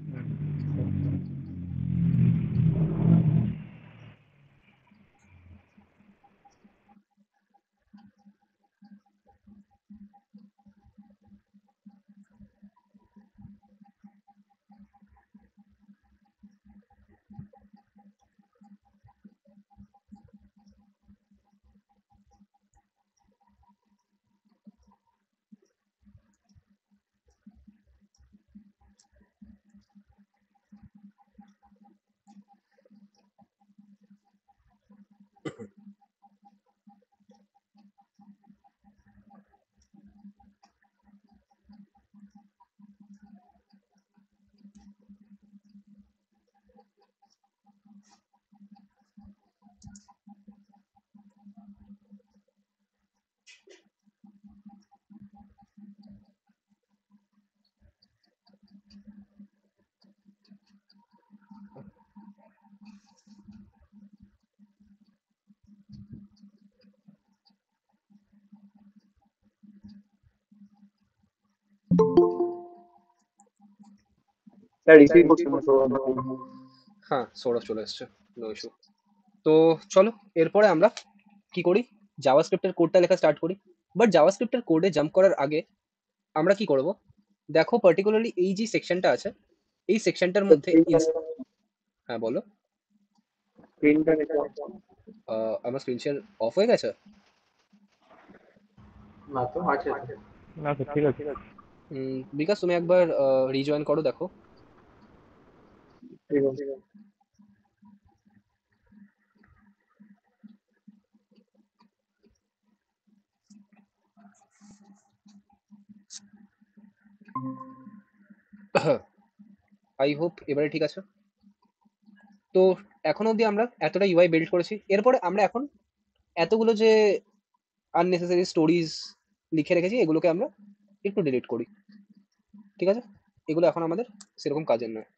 স্যার রিসিভ করছে না তো। হ্যাঁ, সৌরভ চলে এসছে, নো ইস্যু। তো চলো এরপরে আমরা কি করি, জাভাস্ক্রিপ্টের কোডটা লেখা স্টার্ট করি। বাট জাভাস্ক্রিপ্টের কোডে জাম্প করার আগে আমরা কি করব, দেখো পার্টিকুলারলি এই যে সেকশনটা আছে, এই সেকশনটার মধ্যে হ্যাঁ বলো। স্ক্রিনটা আমার স্ক্রিন শেয়ার অফ হয়ে গেছে? না তো আছে। না তো ঠিক আছে। বিকাশ তুমি একবার রিজয়েন করো, দেখো। ঠিক আছে। আই হোপ এবারে ঠিক আছে। তো এখন অবধি আমরা এতটা ইউআই বিল্ড করেছি, এরপরে আমরা এখন এতগুলো যে আননেসেসারি স্টোরিজ লিখে রেখেছি এগুলোকে আমরা একটু ডিলিট করি, ঠিক আছে? এগুলো এখন আমাদের সেরকম কাজের নয়,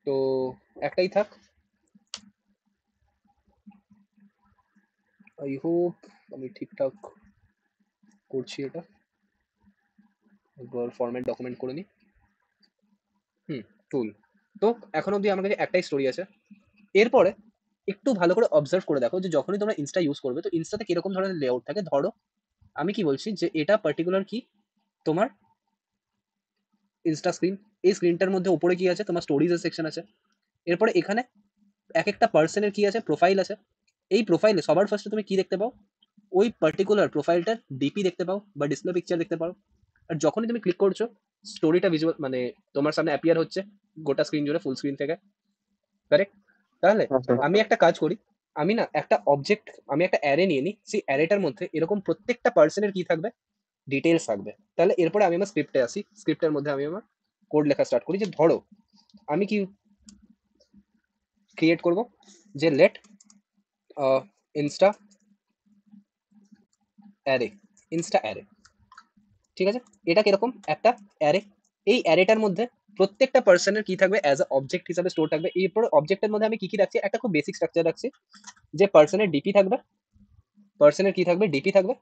তো একটাই থাক। আই হোপ আমি ঠিকঠাক করছি এটা, একবার ফরম্যাট ডকুমেন্ট করে নিই। টুল। তো এখন অবধি আমার কাছে একটাই স্টোরি আছে। এরপরে একটু ভালো করে অবজার্ভ করে দেখো যে যখনই তোমরা ইনস্টা ইউজ করবে তো ইনস্টাতে কিরকম ধরনের লেআউট থাকে। ধরো আমি কি বলছি যে এটা পার্টিকুলার কি তোমার ইনস্টা স্ক্রিন, এই স্ক্রিনটার মধ্যে উপরে কি আছে, তোমার স্টোরিজের সেকশন আছে। এরপরে এখানে এক একটা পার্সনের কি আছে, প্রোফাইল আছে। এই প্রোফাইলে সবার ফার্স্টে তুমি কি দেখতে পাও, ওই পার্টিকুলার প্রোফাইলটার ডিপি দেখতে পাও বা ডিসপ্লে পিকচার দেখতে পাও। আর যখনই তুমি ক্লিক করছো স্টোরিটা ভিজুয়াল মানে তোমার সামনে অ্যাপিয়ার হচ্ছে গোটা স্ক্রিন জুড়ে, ফুল স্ক্রিন থেকে, কারেক্ট? তাহলে আমি একটা কাজ করি, আমি না একটা অবজেক্ট, আমি একটা অ্যারে নিয়ে নিই, সেই অ্যারেটার মধ্যে এরকম প্রত্যেকটা পার্সনের কি থাকবে, ডিটেলস থাকবে। তাহলে এরপরে আমি আমার স্ক্রিপ্টে আসি, স্ক্রিপ্টের মধ্যে আমি আমার কোড লেখা স্টার্ট করি। যে ধরো আমি কি ক্রিয়েট করব, যে let insta array, insta array, ঠিক আছে? এটা কিরকম একটা অ্যারে, এই অ্যারেটার মধ্যে প্রত্যেকটা পার্সনের কি থাকবে অ্যাজ আ অবজেক্ট হিসাবে স্টোর থাকবে। এরপর অবজেক্টের মধ্যে আমি কি কি রাখছি, একটা খুব বেসিক স্ট্রাকচার রাখছি, যে পার্সনের ডিপি থাকবে, পার্সনের কি থাকবে, ডিপি থাকবে।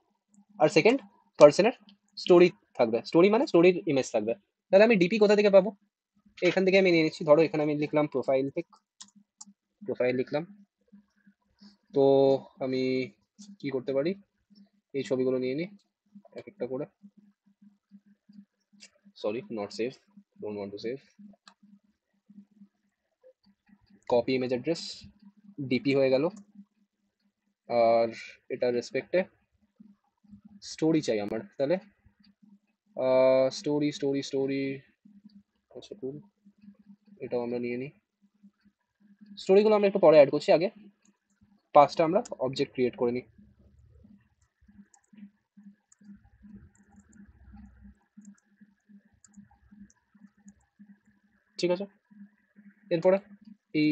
আর সেকেন্ড পার্সনের স্টোরি থাকবে, স্টোরি মানে স্টোরির ইমেজ থাকবে। তাহলে আমি ডিপি কোথা থেকে পাবো, এখান থেকে আমি নিয়ে নিচ্ছি। ধরো এখানে আমি লিখলাম প্রোফাইল পিক, প্রোফাইল লিখলাম। তো আমি কি করতে পারি, এই ছবিগুলো নিয়ে নিই এক একটা করে। Sorry, not save, don't want to save. Copy image address, DP হয়ে গেল। আর এটার রেসপেক্টে স্টোরি চাই আমার, তাহলে স্টোরি স্টোরি স্টোরি, আচ্ছা টুল, এটাও আমরা নিয়ে নিই। স্টোরিগুলো আমরা একটু পরে অ্যাড করছি, আগে পাঁচটা আমরা অবজেক্ট ক্রিয়েট করে নিই, ঠিক আছে? এরপরে এই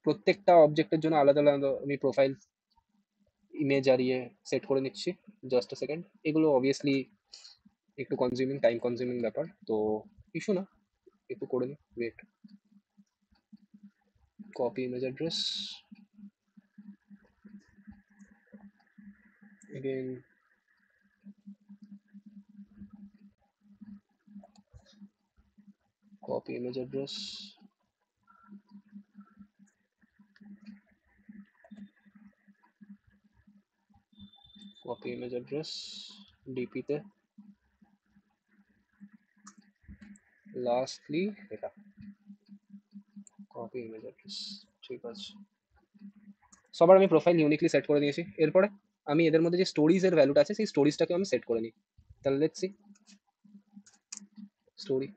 প্রত্যেকটা অবজেক্টের জন্য আলাদা আলাদা আমি প্রোফাইল ইমেজ আর ইয়ে সেট করে নিচ্ছি। জাস্ট আ সেকেন্ড, এগুলো অবভিয়াসলি একটু কনজিউমিং, টাইম কনজিউমিং ব্যাপার, তো ইস্যু না, একটু করে নিই, wait. Copy image address, again copy image address, copy image address DP তে, লাস্টলি এটা কপি ইমেজ অ্যাড্রেস। ঠিক আছে, সবার আমি প্রোফাইল ইউনিকলি সেট করে নিয়েছি। এরপরে আমি এদের মধ্যে যে স্টোরিজ এর ভ্যালুটা আছে সেই স্টোরিজটাকে আমি সেট করে নিই। তাহলে let's see story,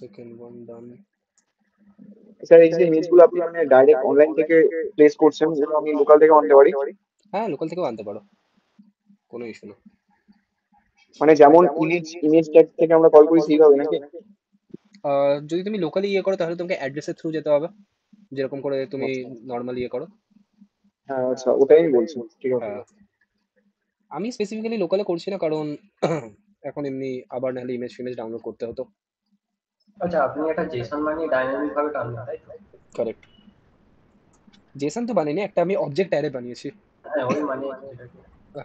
second one done. Sir এই যে ইমেজগুলো আপনি মানে ডাইরেক্ট অনলাইন থেকে প্লেস করছেন, যেগুলো আমি লোকাল থেকে আনতে পারি? হ্যাঁ, লোকাল থেকেও আনতে পারো, কোনো ইস্যু না। মানে যেমন ইমেজ ইমেজ ট্যাগ থেকে আমরা কল করি সেইভাবে নাকি? যদি তুমি লোকালি ইয়ে করো তাহলে তোমাকে অ্যাড্রেসের থ্রু যেতে হবে, যেরকম করে তুমি আচ্ছা নর্মালি ইয়ে করো। হ্যাঁ, আচ্ছা ওটাই আমি বলছি, ঠিক আছে। হ্যাঁ, আমি স্পেসিফিক্যালি লোকালে করছি না, কারণ এখন এমনি আবার নাহলে ইমেজ ফিমেজ ডাউনলোড করতে হতো। আচ্ছা, আপনি একটা জেসন বানিয়ে ডাইনামিক ভাবে টানবেন, তাই তো? কারেক্ট, জেসন তো বানিনি, একটা আমি অবজেক্ট অ্যারে বানিয়েছি। হ্যাঁ, ওই মানে যেটাকে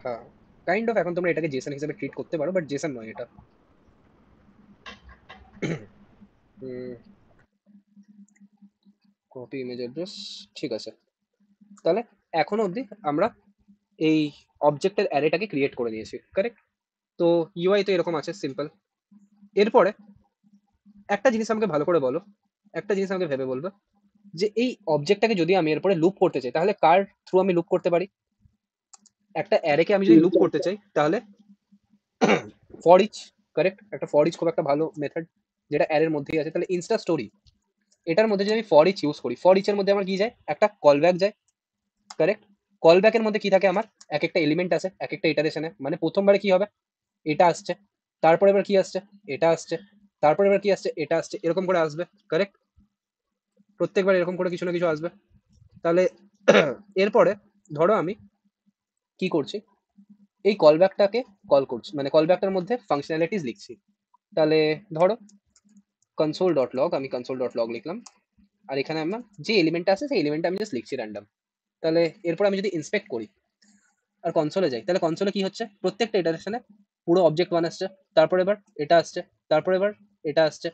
হ্যাঁ, কাইন্ড অফ এখন তোমরা এটাকে জেসন হিসেবে ট্রিট করতে পারো, বাট জেসন নয় এটা। কপি ইমেজ অ্যাড্রেস, ঠিক আছে। তাহলে এখনো অবধি আমরা এই অবজেক্টের অ্যারেটাকে ক্রিয়েট করে নিয়েছি, কারেক্ট? তো ইউআই তো এরকম আছে, সিম্পল। এরপরে একটা জিনিস আমাকে ভালো করে বলো, একটা জিনিস আমাকে ভেবে বলবে যে এই অবজেক্টটাকে যদি আমি এরপরে লুপ করতে চাই তাহলে কার থ্রু আমি লুপ করতে পারি? একটা অ্যারেকে আমি যদি লুপ করতে চাই তাহলে ফর ইচ, কারেক্ট? একটা ফর ইচ খুব একটা ভালো মেথড যেটা অ্যারের মধ্যেই আছে। তাহলে ইনস্টা স্টোরি এটার মধ্যে যদি আমি ফর ইচ ইউজ করি, ফর ইচের মধ্যে আমার কি যায়? একটা কল ব্যাক যায়, কারেক্ট? কল ব্যাকের মধ্যে কি থাকে? আমার এক একটা এলিমেন্ট আছে এক একটা ইটারেশনে। মানে প্রথমবারে কি হবে? এটা আসছে, তারপরে এবার কি আসছে? এটা আসছে, তারপরে এবার কি আসছে? এটা আসছে, এরকম করে আসবে, কারেক্ট? প্রত্যেকবার এরকম করে কিছু না কিছু আসবে। তাহলে এরপরে ধরো আমি কি করছি, এই কলব্যাকটাকে কল করছি, মানে কলব্যাকটার মধ্যে ফাংশনালিটিস লিখছি। তাহলে ধরো কনসোল ডট লগ, আমি কনসোল ডট লগ লিখলাম, আর এখানে আমার যে এলিমেন্টটা আছে সেই এলিমেন্টটা আমি জাস্ট লিখছি র্যান্ডম। তাহলে এরপর আমি যদি ইন্সপেক্ট করি আর কনসোলে যাই, তাহলে কনসোলে কি হচ্ছে? প্রত্যেকটা ইটারেশনে পুরো অবজেক্ট ওয়ান আসছে, তারপর এবার এটা আসছে, তারপর এবার এটা আসছে,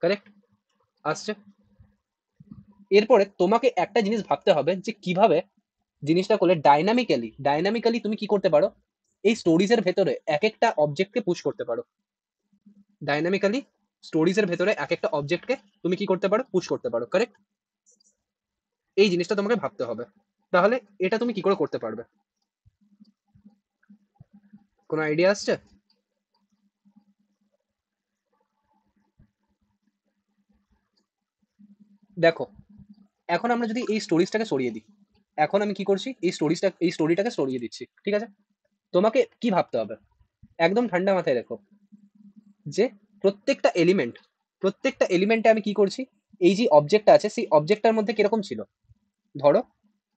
কারেক্ট? আসছে। এরপরে তোমাকে একটা জিনিস ভাবতে হবে যে কিভাবে জিনিসটা করলে ডাইনামিক্যালি তুমি কি করতে পারো, এই স্টোরিজের ভেতরে এক একটা অবজেক্টকে পুশ করতে পারো। ডাইনামিক্যালি স্টোরিজের ভেতরে এক একটা অবজেক্টকে তুমি কি করতে পারো? পুশ করতে পারো, কারেক্ট? এই জিনিসটা তোমাকে ভাবতে হবে। তাহলে এটা তুমি কি করে করতে পারবে? কোনো আইডিয়া আসছে? দেখো, এখন আমরা যদি এই স্টোরিজটাকে সরিয়ে দিই, এখন আমি কি করছি? এই স্টোরিটাকে সরিয়ে দিচ্ছি, ঠিক আছে? তোমাকে কি ভাবতে হবে? একদম ঠান্ডা মাথায় দেখো যে প্রত্যেকটা এলিমেন্টে আমি কি করছি? এই যে অবজেক্টটা আছে সেই অবজেক্টটার মধ্যে কিরকম ছিল? ধরো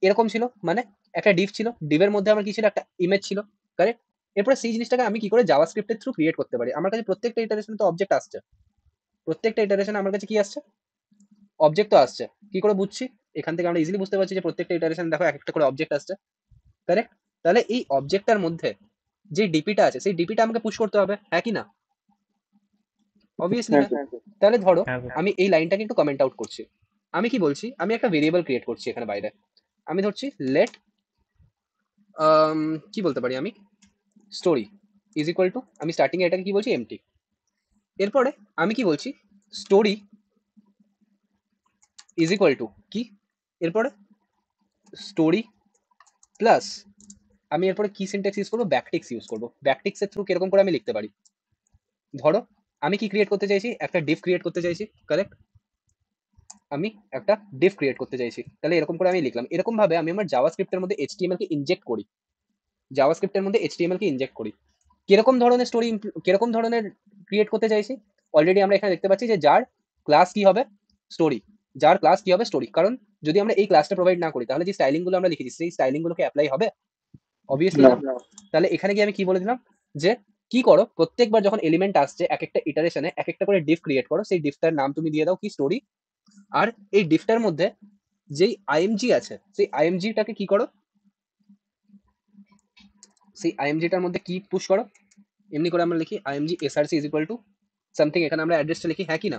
এরকম ছিল, মানে একটা ডিভ ছিল, ডিভের মধ্যে আমার কি ছিল? একটা ইমেজ ছিল, কারেক্ট? এরপরে সেই জিনিসটাকে আমি কি করে জাভাস্ক্রিপ্টের থ্রু ক্রিয়েট করতে পারি? আমার কাছে প্রত্যেকটা ইটারেশনে তো অবজেক্ট আসছে, প্রত্যেকটা ইটারেশনে আমার কাছে কি আসছে? অবজেক্ট তো আসছে। কি করে বুঝছি? এখান থেকে আমরা ইজিলি বুঝতে পারছি যে প্রত্যেকটা ইটারেশন দেখো এক একটা করে অবজেক্ট আসছে, কারেক্ট? তাহলে এই অবজেক্টটার মধ্যে যে ডিপিটা আছে সেই ডিপিটা আমাকে পুশ করতে হবে, হ্যাঁ কি না? অবভিয়াসলি হ্যাঁ হ্যাঁ। স্যার। তাহলে ধরো হ্যাঁ স্যার। আমি এই লাইনটাকে একটু কমেন্ট আউট করছি। আমি কি বলছি? আমি একটা ভেরিয়েবল ক্রিয়েট করছি এখানে বাইরে। আমি ধরছি লেট কি বলতে পারি আমি? স্টোরি ইজ ইকুয়াল টু, আমি স্টার্টিং এটাকে কি বলছি? এমটি। এরপরে আমি কি বলছি? স্টোরি ইজ ইকুয়াল টু কি? এরপরে স্টোরি প্লাস আমি এরপরে কি সিনট্যাক্স ইউজ করবো? ব্যাকটিক্স ইউজ করবো। ব্যাকটিক্সের থ্রু কিরকম করে আমি লিখতে পারি? ধরো আমি কি ক্রিয়েট করতে চাইছি? একটা ডিভ ক্রিয়েট করতে চাইছি, কারেক্ট? আমি একটা ডিভ ক্রিয়েট করতে চাইছি, তাহলে এরকম করে আমি লিখলাম। এরকম ভাবে আমি আমার জাভাস্ক্রিপ্টের মধ্যে এইচটিএমএল কে ইনজেক্ট করি, জাভাস্ক্রিপ্টের মধ্যে এইচটিএমএল কে ইনজেক্ট করি। কিরকম ধরনের স্টোরি, কিরকম ধরনের ক্রিয়েট করতে চাইছি? অলরেডি আমরা এখানে দেখতে পাচ্ছি যে যার ক্লাস কি হবে? স্টোরি। যার ক্লাস কি হবে? স্টোরি। কারণ যদি আমরা এই ক্লাসটা প্রোভাইড না করি তাহলে যে স্টাইলিং গুলো আমরা লিখেছি সেই স্টাইলিং গুলোকে অ্যাপ্লাই হবে? অবভিয়াসলি না। না। তাহলে এখানে গিয়ে আমি কি বলে দিলাম যে কি করো, প্রত্যেকবার যখন এলিমেন্ট আসছে এক একটা ইটারেশনে এক একটা করে ডিফ ক্রিয়েট করো, সেই ডিফটার নাম তুমি দিয়ে দাও কি স্টোরি। আর এই ডিফটার মধ্যে যেই আইএমজি আছে সেই আইএমজিটাকে কি করো, সেই আইএমজিটার মধ্যে কি পুশ করো, এমনি করে আমরা লিখি IMG SRC is equal to something, এখানে আমরা অ্যাড্রেসটা লিখি, হ্যাঁ কি না,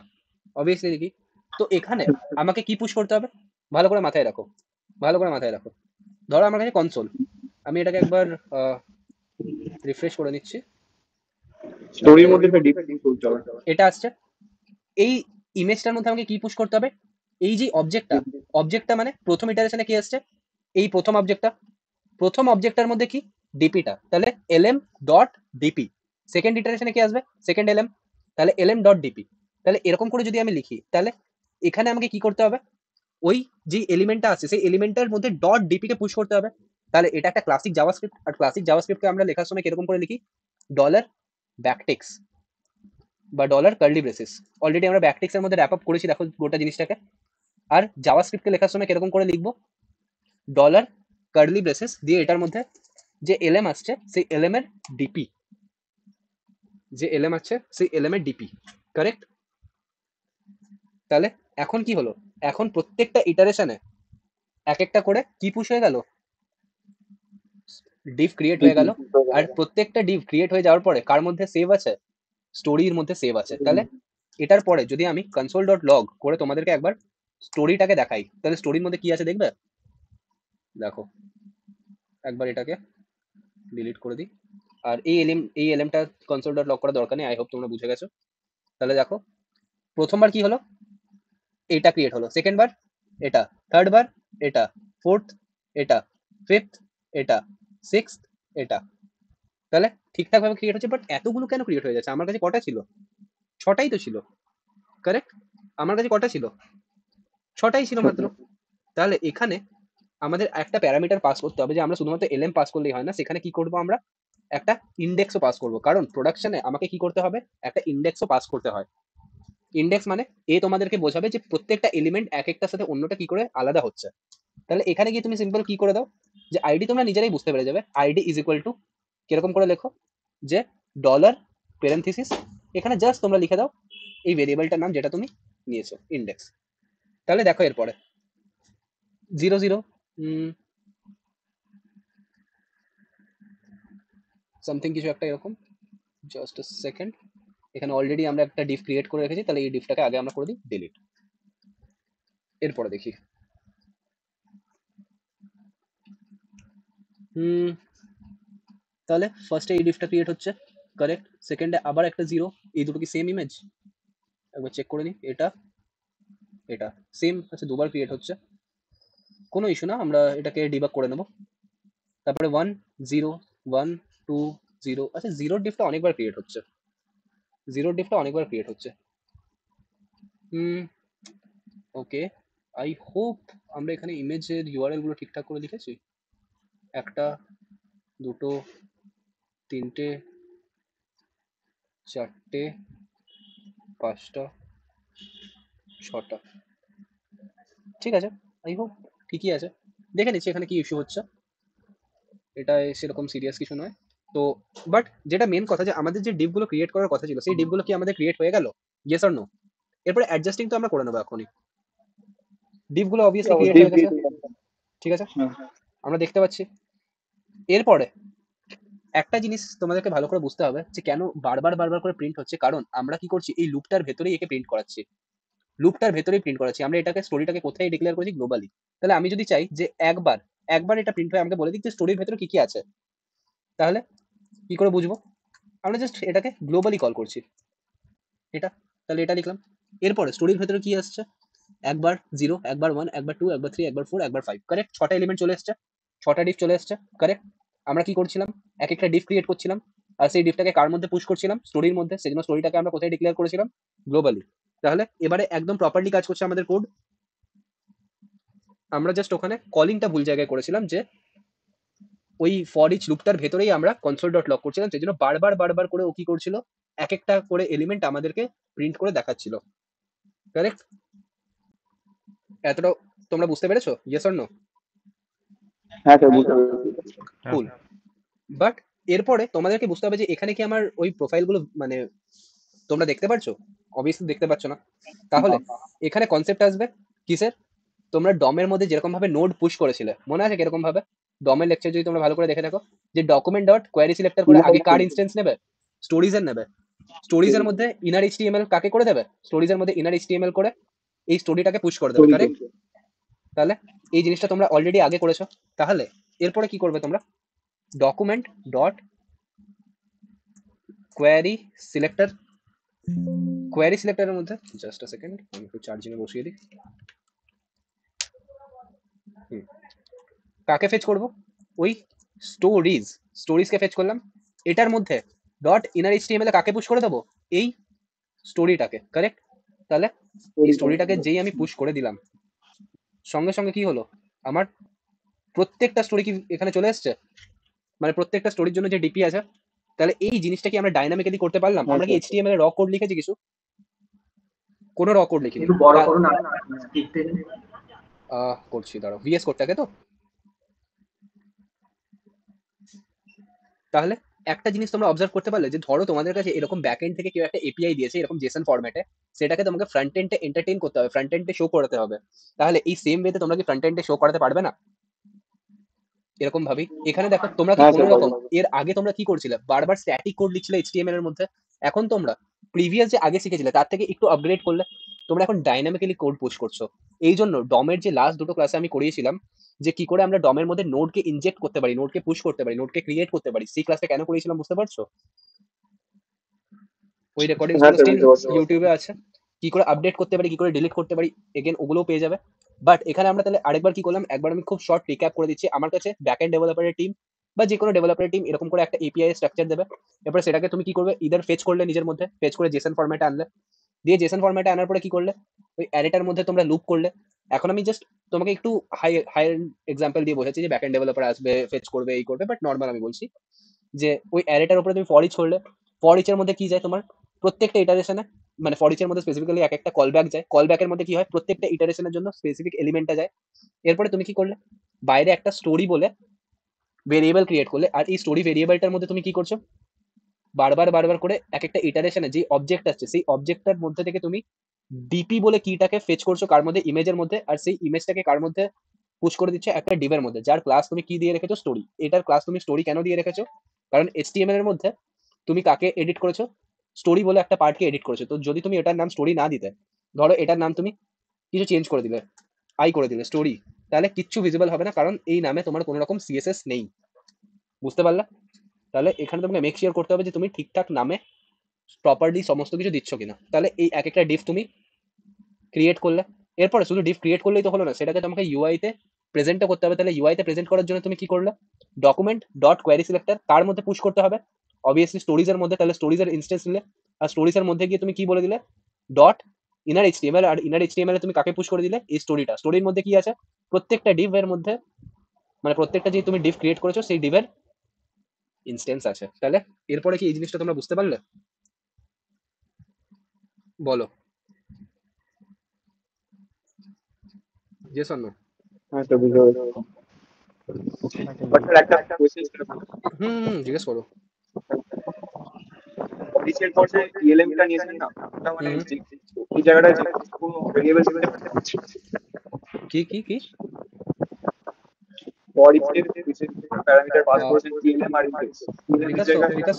অবভিয়াসলি লিখি। তো এখানে আমাকে কি পুশ করতে হবে, ভালো করে মাথায় রাখো, ভালো করে মাথায় রাখো। ধরো আমার কাছে কনসোল, আমি এটাকে একবার রিফ্রেশ করে নিচ্ছি, স্টোরির মধ্যে একটা ডিফারেন্স চলতে হবে। এটা আসছে। এই ইমেজটার মধ্যে আমাকে কি পুশ করতে হবে, এই যে অবজেক্টটা মানে প্রথম ইটারেশনে কি আসছে, এই প্রথম অবজেক্টটা, প্রথম অবজেক্টটার মধ্যে কি ডিপিটা, তাহলে এলএম ডট ডিপি। সেকেন্ড ইটারেশনে কি আসবে, সেকেন্ড এলএম, তাহলে এলএম ডট ডিপি। তাহলে এরকম করে যদি আমি লিখি, তাহলে এখানে আমাকে কি করতে হবে, ওই যে এলিমেন্টটা আছে সেই এলিমেন্টের মধ্যে ডট ডিপি কে পুশ করতে হবে। তাহলে এটা একটা ক্লাসিক জাভাস্ক্রিপ্ট, আর ক্লাসিক জাভাস্ক্রিপ্টকে আমরা লেখার সময় কিরকম করে লিখি, ডলার ব্যাকটিক্স বা ডলার কার্লি ব্রেসিস। অলরেডি আমরা ব্যাকটিক্স এর মধ্যে র্যাপ আপ করেছি দেখো গোটা জিনিসটাকে। আর জাভাস্ক্রিপ্টকে লেখার সময় কিরকম করে লিখবো, ডলার কার্লি ব্রেসিস দিয়ে এটার মধ্যে যে এলএম আসছে সেই এলএম এর ডিপি, যে এলএম আছে সেই এলএম এর ডিপি, কারেক্ট। তাহলে এখন কি হলো, এখন প্রত্যেকটা ইটারেশনে এক একটা করে কি পুশ হয়ে গেল, ডিভ ক্রিয়েট হয়ে গেল। আর প্রত্যেকটা ডিভ ক্রিয়েট হয়ে যাওয়ার পরে কার মধ্যে সেভ আছে, স্টোরির মধ্যে সেভ আছে। তাহলে এটার পরে যদি আমি কনসোল ডট লগ করে তোমাদেরকে একবার স্টোরিটাকে দেখাই, তাহলে স্টোরির মধ্যে কি আছে দেখবে, দেখো একবার এটাকে ডিলিট করে দিই। আর এই এলএমটা কনসোল ডট লগ করার দরকার নেই, আই হোপ তোমরা বুঝে গেছো। তাহলে দেখো প্রথমবার কি হলো, এটা ক্রিয়েট হলো, সেকেন্ড বার এটা, থার্ড বার এটা, ফোর্থ এটা, ফিফথ এটা, সিক্স এটা। তাহলে ঠিকঠাক ভাবে ক্রিয়েট হচ্ছে, বাট এতগুলো কেন ক্রিয়েট হয়ে যাচ্ছে, আমার কাছে কটা ছিল, ছটাই তো ছিল, কারেক্ট। আমার কাছে কটা ছিল, ছটাই ছিল মাত্র। তাহলে এখানে আমাদের একটা প্যারামিটার পাস করতে হবে, যে আমরা শুধুমাত্র এলএম পাস করলেই হয় না, সেখানে কি করব আমরা একটা ইন্ডেক্সও পাস করব, কারণ প্রোডাকশনে আমাকে কি করতে হবে, একটা ইন্ডেক্সও পাস করতে হয়। ইন্ডেক্স মানে এ তোমাদেরকে বোঝাবে যে প্রত্যেকটা এলিমেন্ট এক একটার সাথে অন্যটা কি করে আলাদা হচ্ছে। তাহলে এখানে গিয়ে তুমি সিম্পল কি করে দাও, যে আইডি তোমরা নিজেরাই বুঝতে পেরে যাবে, আইডি ইজ ইকুয়াল টু কিরকম করে লেখো, যে ডলার প্যারেনথিসিস, এখানে জাস্ট তোমরা লিখে দাও এই ভেরিয়েবলটার নাম যেটা তুমি নিয়েছো, ইন্ডেক্স। তাহলে দেখো এরপরে 0 0 সামথিং কিছু একটা এরকম, জাস্ট আ সেকেন্ড। এখানে অলরেডি আমরা একটা ডিফ ক্রিয়েট করে রেখেছি, তাহলে এই ডিফটাকে আগে আমরা করে দিই ডিলিট। এরপরে দেখি তাহলে ফার্স্টে এই ডিফটা ক্রিয়েট হচ্ছে, কারেক্ট। সেকেন্ডে আবার একটা 0, এই দুটো কি সেম ইমেজ, একবার চেক করে নিই। এটা এটা সেম আছে, দুবার ক্রিয়েট হচ্ছে, কোনো ইস্যু না, আমরা এটাকে ডিবাগ করে নেব। তারপরে 1 0 1 2 0, আচ্ছা জিরোর ডিফটা অনেকবার ক্রিয়েট হচ্ছে, জিরোর ডিফটা অনেকবার ক্রিয়েট হচ্ছে। ওকে, আই হোপ আমরা এখানে ইমেজের ইউআরএল গুলো ঠিকঠাক করে লিখেছি, একটা দুটো তিনটে চারটে পাঁচটা ছটা, ঠিক আছে, আই হোপ ঠিকই আছে। দেখে নিচ্ছি এখানে কি ইস্যু হচ্ছে, এটা সেরকম সিরিয়াস কিছু নয়। তো বাট যেটা মেন কথা, যে আমাদের যে ডিপগুলো ক্রিয়েট করার কথা ছিল সেই ডিপগুলো কি আমাদের ক্রিয়েট হয়ে গেল, ইয়েস অর নো। এরপরে অ্যাডজাস্টিং তো আমরা করে নেবো এখনই, ডিপগুলো অবভিয়াসলি ক্রিয়েট হয়ে গেছে, ঠিক আছে, আমরা দেখতে পাচ্ছি। এরপরে একটা জিনিস তোমাদেরকে ভালো করে বুঝতে হবে, যে কেন বারবার বারবার করে প্রিন্ট হচ্ছে, কারণ আমরা কি করছি, এই লুপটার ভেতরেই একে প্রিন্ট করাচ্ছি, লুপটার ভেতরেই প্রিন্ট করাচ্ছি আমরা এটাকে, স্টোরিটাকে কোথায় ডিক্লেয়ার করছি, গ্লোবালি। তাহলে আমি যদি চাই যে একবার একবার এটা প্রিন্ট হয়ে আমাকে বলে দিক যে স্টোরির ভেতরে কি কি আছে, তাহলে কি করে বুঝবো, আমরা জাস্ট এটাকে গ্লোবালি কল করছি, এটা, তাহলে এটা লিখলাম। এরপরে স্টোরির ভেতরে কি আসছে, একবার 0, একবার 1, একবার 2, একবার 3, একবার 4, একবার 5, কারেক্ট। ছটা এলিমেন্ট চলে এসছে, ছটা ডিফ চলে এসছে, কারেক্ট। আমরা কি করছিলাম, এক একটা ডিফ ক্রিয়েট করছিলাম, আর সেই ডিফটাকে কার মধ্যে পুশ করছিলাম, স্টোরির মধ্যে, সেজন্য স্টোরিটাকে আমরা কোথায় ডিক্লেয়ার করেছিলাম, গ্লোবালি। তাহলে এবারে একদম প্রপারলি কাজ করছে আমাদের কোড, আমরা জাস্ট ওখানে কলিংটা ভুল জায়গায় করেছিলাম, যে ওই ফর ইচ লুপটার ভেতরেই আমরা কনসোল ডট লগ করছিলাম, সেই জন্য বারবার বারবার করে ও কি করছিল, এক একটা করে এলিমেন্ট আমাদেরকে প্রিন্ট করে দেখাচ্ছিল, কারেক্ট। এতটা তোমরা বুঝতে পেরেছো, ইয়েস অর নো? হ্যাঁ স্যার, বুঝতে পেরেছি। কুল। বাট এরপরে তোমাদেরকে বুঝতে হবে যে এখানে কি আমার ওই প্রোফাইলগুলো মানে তোমরা দেখতে পারছো? অবভিয়াসলি দেখতে পাচ্ছ না। তাহলে এখানে কনসেপ্ট আসবে কিসের? তোমরা ডমের মধ্যে যেরকম ভাবে নোড পুশ করেছিলে, মনে আছে কিরকম ভাবে? ডমের লেকচার যদি তোমরা ভালো করে দেখে থাকো, যে ডকুমেন্ট ডট কোয়ারি সিলেক্টর করে আগে কার ইনস্টেন্স নেবে? স্টোরিজ এর নেবে। স্টোরিজ এর মধ্যে ইনার এইচটিএমএল কাকে করে দেবে? স্টোরিজ এর মধ্যে ইনার এইচটিএমএল করে এই স্টোরিটাকে পুশ করে দেবে, কারেক্ট? তাহলে এই জিনিসটা তোমরা অলরেডি আগে করেছো। তাহলে এরপরে কি করবে তোমরা? Document dot query selector, query সিলেক্টরের মধ্যে জাস্ট আ সেকেন্ড আমি একটু চার্জিং এ বসিয়ে দিই। কাকে ফেচ করব? ওই স্টোরিজ, স্টোরিজকে ফেচ করলাম। এটার মধ্যে ডট ইনার এইচটিএমএল এ কাকে পুশ করে দেবো? এই স্টোরিটাকে, কারেক্ট? তাহলে এই স্টোরিটাকে যেই আমি পুশ করে দিলাম, সঙ্গে সঙ্গে কি হলো? আমার প্রত্যেকটা স্টোরি কি এখানে চলে এসছে? মানে প্রত্যেকটা স্টোরির জন্য যে ডিপি আছে, তাহলে এই জিনিসটা কি আমরা ডাইনামিক্যালি করতে পারলাম? আমরা কি এইচটিএমএল এর র কোড লিখেছি কিছু? কোনো র কোড লিখিনি। একটু বড় করুন আর লিখতে দিন। করছি, দাঁড়াও। ভিএস কোডটাকে তো, তাহলে একটা জিনিস তোমরা অবজার্ভ করতে পারলে যে ধরো তোমাদের কাছে এরকম ব্যাকএন্ড থেকে কেউ একটা এপিআই দিয়েছে এরকম জেসন ফরম্যাটে, সেটাকে তোমাকে ফ্রন্ট এন্ডে এন্টারটেইন করতে হবে, ফ্রন্ট এন্ডে শো করাতে হবে। তাহলে এই সেম ওয়েতে তোমরা কি ফ্রন্ট এন্ডে শো করাতে পারবে না? এরকম ভাবি এখানে দেখো তোমরা কি কোনো রকম এর আগে তোমরা কি করছিলে? বারবার স্ট্যাটিক কোড লিখছিলে এইচটিএমএল এর মধ্যে। এখন তোমরা প্রিভিয়াস যে আগে শিখেছিলে তার থেকে একটু আপগ্রেড করলে, তোমরা এখন ডাইনামিক্যালি কোড পুশ করছো। এই জন্য ডমের যে লাস্ট দুটো ক্লাসে আমি করিয়েছিলাম যে কি করে আমরা ডমের মধ্যে নোডকে ইনজেক্ট করতে পারি, নোডকে পুশ করতে পারি, নোডকে ক্রিয়েট করতে পারি, সেই ক্লাসটা কেন করিয়েছিলাম বুঝতে পারছো? ওই রেকর্ডিং গুলো স্টিল ইউটিউবে আছে। কি করে আপডেট করতে পারি, কি করে ডিলিট করতে পারি, এগেন ওগুলোও পেয়ে যাবে। বাট এখানে আমরা তাহলে আরেকবার কি করলাম, একবার আমি খুব শর্ট রিক্যাপ করে দিচ্ছি। আমার কাছে ব্যাকএন্ড ডেভেলপারের টিম বা যে কোনো ডেভেলপারের টিম এরকম করে একটা এপিআই স্ট্রাকচার দেবে। এরপরে সেটাকে তুমি কি করবে? ইদার ফেচ করলে, নিজের মধ্যে ফেচ করে জেসন ফরম্যাটে আনলে, দিয়ে জেসন ফরম্যাটে আনার পরে কি করলে? ওই অ্যারেটার মধ্যে তোমরা লুপ করলে। এখন আমি জাস্ট তোমাকে একটু হাই এক্সাম্পল দিয়ে বোঝাচ্ছি যে ব্যাকএন্ড ডেভেলপার আসবে, ফেচ করবে, এই করবে, বাট নর্মাল আমি বলছি যে ওই অ্যারেটার উপরে তুমি ফর ইচ করলে। ফর ইচের মধ্যে কি যায় তোমার? প্রত্যেকটা ইটারেশনে, মানে ফর ইচের মধ্যে স্পেসিফিক্যালি এক একটা কল ব্যাক যায়। কল ব্যাকের মধ্যে কি হয়? প্রত্যেকটা ইটারেশনের জন্য স্পেসিফিক এলিমেন্টটা যায়। এরপরে তুমি কি করলে? বাইরে একটা স্টোরি বলে ভেরিয়েবল ক্রিয়েট করলে। আর এই স্টোরি ভেরিয়েবলটার মধ্যে তুমি কি করছো? বারবার বারবার করে এক একটা ইটারেশনে যে অবজেক্ট আসছে সেই অবজেক্টটার মধ্যে থেকে তুমি ডিপি বলে কিটাকে ফেচ করছো কার মধ্যে? ইমেজের মধ্যে। আর সেই ইমেজটাকে কার মধ্যে পুশ করে দিচ্ছে? একটা ডিভের মধ্যে, যার ক্লাস তুমি কি দিয়ে রেখেছো? স্টোরি। এটার ক্লাস তুমি স্টোরি কেন দিয়ে রেখেছো? কারণ এইচটিএমএল এর মধ্যে তুমি কাকে এডিট করেছো? স্টোরি বলে একটা পার্টকে এডিট করেছো। তো যদি তুমি এটার নাম স্টোরি না দিতে, ধরো এটার নাম তুমি কিছু চেঞ্জ করে দিলে, আই করে দিলে স্টোরি, তাহলে কিচ্ছু ভিজিবল হবে না, কারণ এই নামে তোমার কোনো রকম সিএসএস নেই। বুঝতে পারলা? তাহলে এখানে তোমাকে মেক শিওর করতে হবে যে তুমি ঠিকঠাক নামে প্রপারলি সমস্ত কিছু দিচ্ছ কিনা। তাহলে এই এক একটা ডিভ তুমি ক্রিয়েট করলে। এরপরে শুধু ডিভ ক্রিয়েট করলেই তো হলো না, সেটাকে তোমাকে ইউআই তে প্রেজেন্টও করতে হবে। তাহলে ইউআই তে প্রেজেন্ট করার জন্য তুমি কি করলে? ডকুমেন্ট ডট কোয়ারি সিলেক্টর কার মধ্যে পুশ করতে হবে? অবভিয়াসলি স্টোরিজের মধ্যে। তাহলে স্টোরিজের ইনস্টেন্স নিলে, আর স্টোরিজের মধ্যে গিয়ে তুমি কি বলে দিলে? Dot inner HTML. আর ইনার এইচটিএমএল এ তুমি কাকে পুশ করে দিলে? এই স্টোরিটা। স্টোরির মধ্যে কি আছে? প্রত্যেকটা ডিভ এর মধ্যে, মানে প্রত্যেকটা যে তুমি ডিভ ক্রিয়েট করেছো সেই ডিভের ইনস্টেন্স আছে। তাহলে এরপরে কি এই জিনিসটা তোমরা বুঝতে পারলে? বলো জেস অর নো? হ্যাঁ তো বুঝতে পারছি। বাট স্যার একটা কোয়েশ্চেন ছিল। জিজ্ঞেস করো। অফিসিয়াল পর যে ইএলএম টা নিয়েছেন না, ওটা মানে এই জায়গাটা যে কোনো ভেরিয়েবল কি কি কি? ফর ইচ এর প্যারামিটার পাস করেছেন ইএলএম আর ইনডেক্স। বিকাশ তো, বিকাশ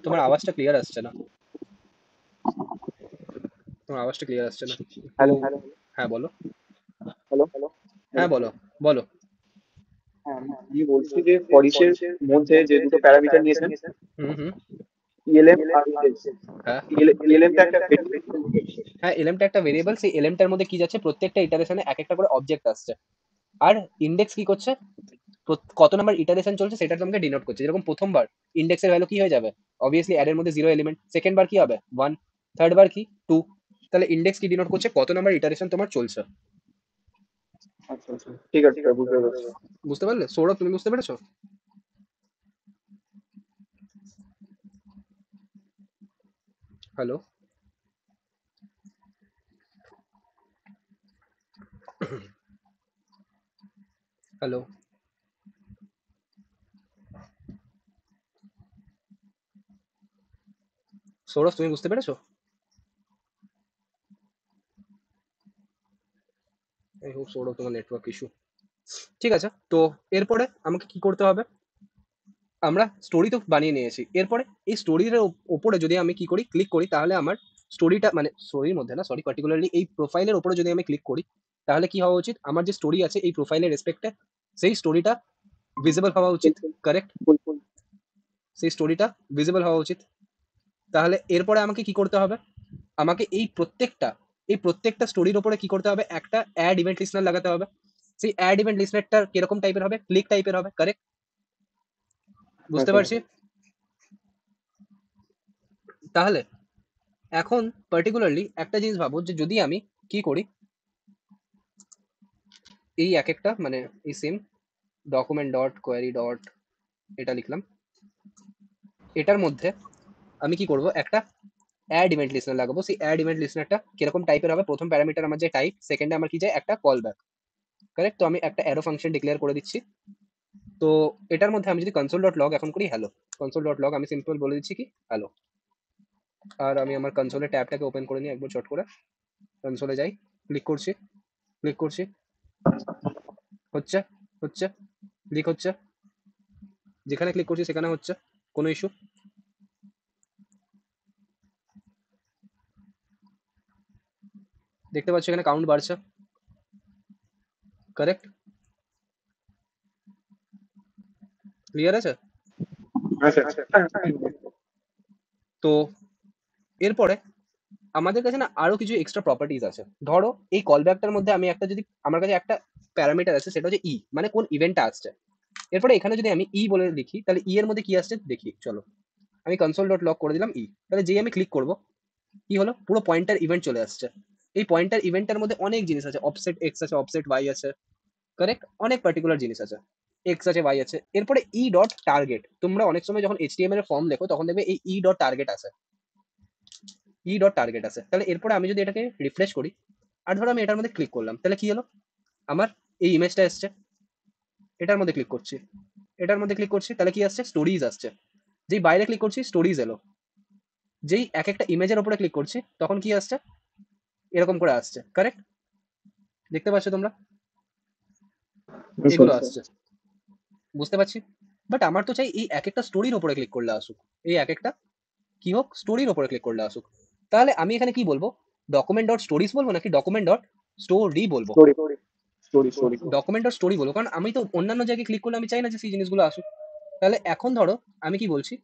তোমার আওয়াজটা ক্লিয়ার আসছে না। তোমার আওয়াজটা ক্লিয়ার আসছে না। হ্যালো হ্যাঁ বলো। হ্যালো হ্যাঁ বলো বলো। হ্যাঁ আমি বলছি যে ফর ইচ এর মধ্যে যে দুটো প্যারামিটার নিয়েছেন, হুম। ইএলএম আর ইনডেক্স, হ্যাঁ ইএলএম টা একটা হ্যাঁ, এলএমটা একটা ভেরিয়েবল। সেই এলএমটার মধ্যে কি যাচ্ছে? প্রত্যেকটা ইটারেশনে এক একটা করে অবজেক্ট আসছে। আর ইন্ডেক্স কি করছে? কত নাম্বার ইটারেশন চলছে সেটা তোমাকে ডিনোট করছে। যেরকম প্রথমবার ইন্ডেক্সের ভ্যালু কি হয়ে যাবে? অবভিয়াসলি অ্যারের মধ্যে 0 এলিমেন্ট। সেকেন্ড বার কি হবে? 1। থার্ড বার কি? 2। তাহলে ইন্ডেক্স কি ডিনোট করছে? কত নাম্বার ইটারেশন তোমার চলছে। আচ্ছা আচ্ছা ঠিক আছে বুঝতে পারছি। বুঝতে পারলে? সৌরভ তুমি বুঝতে পেরেছো? হ্যালো? হ্যালো? সৌরভ তুমি বুঝতে পেরেছো? আই হোপ সৌরভ তোমার নেটওয়ার্ক ইস্যু। ঠিক আছে, তো এরপরে আমাকে কি করতে হবে? আমরা স্টোরি তো বানিয়ে নিয়েছি, এরপরে এই স্টোরির ওপরে যদি আমি কি করি, ক্লিক করি, তাহলে আমার স্টোরিটা মানে স্টোরির মধ্যে না, সরি, পার্টিকুলারলি এই প্রোফাইলের ওপরে যদি আমি ক্লিক করি, তাহলে কি হওয়া উচিত? আমার যে স্টোরি আছে এই প্রোফাইলের রেসপেক্টে সেই স্টোরিটা ভিজিবল হওয়া উচিত, কারেক্ট? সেই স্টোরিটা ভিজিবল হওয়া উচিত। তাহলে এরপরে আমাকে কি করতে হবে? আমাকে এই প্রত্যেকটা স্টোরির ওপরে কি করতে হবে? একটা অ্যাড ইভেন্ট লিসনার লাগাতে হবে। সেই অ্যাড ইভেন্ট লিসনারটা কিরকম টাইপের হবে? ক্লিক টাইপের হবে, কারেক্ট? বুঝতে পারছি? তাহলে এখন পার্টিকুলারলি একটা জিনিস ভাবো, যে যদি আমি কি করি, এই এক একটা মানে এই same document dot query dot এটা লিখলাম, এটার মধ্যে আমি কি করব? একটা অ্যাড ইভেন্ট লিসনার লাগাবো। সেই অ্যাড ইভেন্ট লিসনারটা কিরকম টাইপের হবে? প্রথম প্যারামিটার আমার যে টাইপ, সেকেন্ডে আমার কি যায়? একটা কল ব্যাক, কারেক্ট? তো আমি একটা অ্যারো ফাংশন ডিক্লেয়ার করে দিচ্ছি। তো এটার মধ্যে আমি যদি কনসোল ডট লগ এখন করি, হ্যালো, কনসোল ডট লগ আমি সিম্পল বলে দিচ্ছি কি হ্যালো। আর আমি আমার কনসোলের ট্যাবটাকে ওপেন করে নিই একবার চট করে, কনসোলে যাই, ক্লিক করছি, ক্লিক করছি, হচ্ছে, হচ্ছে, ক্লিক হচ্ছে, যেখানে ক্লিক করছি সেখানে হচ্ছে, কোনো ইস্যু? দেখতে পাচ্ছ এখানে কাউন্ট বাড়ছে, কারেক্ট? ক্লিয়ার আছে? তো এরপরে আমাদের কাছে না আরো কিছু এক্সট্রা প্রপার্টিজ আছে। ধরো এই কলব্যাকটার মধ্যে আমি একটা যদি আমার কাছে একটা প্যারামিটার আছে, সেটা হচ্ছে ই, মানে কোন ইভেন্টটা আসছে। এরপরে এখানে যদি আমি ই বলে লিখি, তাহলে ই এর মধ্যে কি আসছে দেখি, চলো আমি কনসোল ডট লগ করে দিলাম ই। তাহলে যেই আমি ক্লিক করব, কি হলো? পুরো পয়েন্টার ইভেন্ট চলে আসছে। এই পয়েন্টার ইভেন্টের মধ্যে অনেক জিনিস আছে, অফসেট এক্স আছে, অফসেট ওয়াই আছে, কারেক্ট? অনেক পার্টিকুলার জিনিস আছে, এক্স আছে, ওয়াই আছে। এরপরে ই ডট টার্গেট, তোমরা অনেক সময় যখন এইচটিএমএল এর ফর্ম লেখো তখন দেখবে এই ই ডট টার্গেট আছে, ই ডট টার্গেট আছে। তাহলে এরপরে আমি যদি এটাকে রিফ্রেশ করি, আর ধরো আমি এটার মধ্যে ক্লিক করলাম, তাহলে কি হলো? আমার এই ইমেজটা এসছে, এটার মধ্যে ক্লিক করছি, এটার মধ্যে ক্লিক করছি, তাহলে কি আসছে? স্টোরিজ আসছে। যেই বাইরে ক্লিক করছি স্টোরিজ এলো, যেই এক একটা ইমেজের উপরে ক্লিক করছি তখন কি আসছে? এরকম করে আসছে, কারেক্ট? দেখতে পাচ্ছ তোমরা? এগুলো আসছে, বুঝতে পারছি। বাট আমার তো চাই এই এক একটা স্টোরির উপরে ক্লিক করলে আসুক, এই এক একটা কি হোক স্টোরির উপরে ক্লিক করলে আসুক। তাহলে আমি এখানে কি বলবো? ডকুমেন্ট ডট স্টোরিজ বলবো নাকি ডকুমেন্ট ডট স্টোরি বলবো? ডকুমেন্ট ডট স্টোরি বলবো, কারণ আমি তো অন্যান্য জায়গায় ক্লিক করলে আমি চাই না যে সেই জিনিসগুলো আসুক। তাহলে এখন ধরো আমি কি বলছি,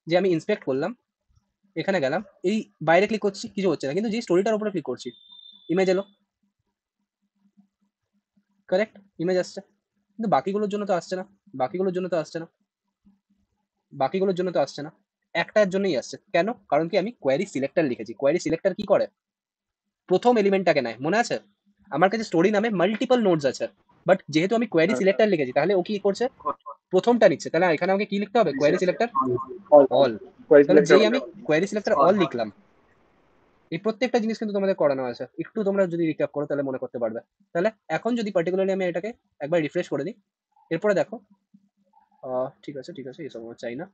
যে আমি ইন্সপেক্ট করলাম, এখানে গেলাম, এই বাইরে ক্লিক করছি, কিছু হচ্ছে না, কিন্তু যে স্টোরিটার উপরে ক্লিক করছি ইমেজ এলো, কারেক্ট? ইমেজ আসছে, কিন্তু বাকিগুলোর জন্য তো আসছে না, বাকিগুলোর জন্য তো আসছে না, বাকিগুলোর জন্য তো আসছে না, একটার জন্যই আসছে। কেন? কারণ কি আমি কোয়ারি সিলেক্টর লিখেছি। কোয়ারি সিলেক্টর কি করে? প্রথম এলিমেন্টটাকে নেয়, মনে আছে? আমার কাছে স্টোরি নামে মাল্টিপল নোডস আছে, বাট যেহেতু আমি কোয়ারি সিলেক্টর লিখেছি, তাহলে ও কি করছে? প্রথমটা নিচ্ছে। তাহলে এখানে আমাকে কি লিখতে হবে? Query selector all. তাহলে যেই আমি কোয়ারি সিলেক্টর অল লিখলাম, এই প্রত্যেকটা জিনিস কিন্তু তোমাদের করানো আছে, একটু তোমরা যদি রিক্যাপ করো তাহলে মনে করতে পারবে। তাহলে এখন যদি পার্টিকুলারলি আমি এটাকে একবার রিফ্রেশ করে দিই, এরপরে দেখো, ঠিক আছে, ঠিক আছে, এসব আমার চাই না।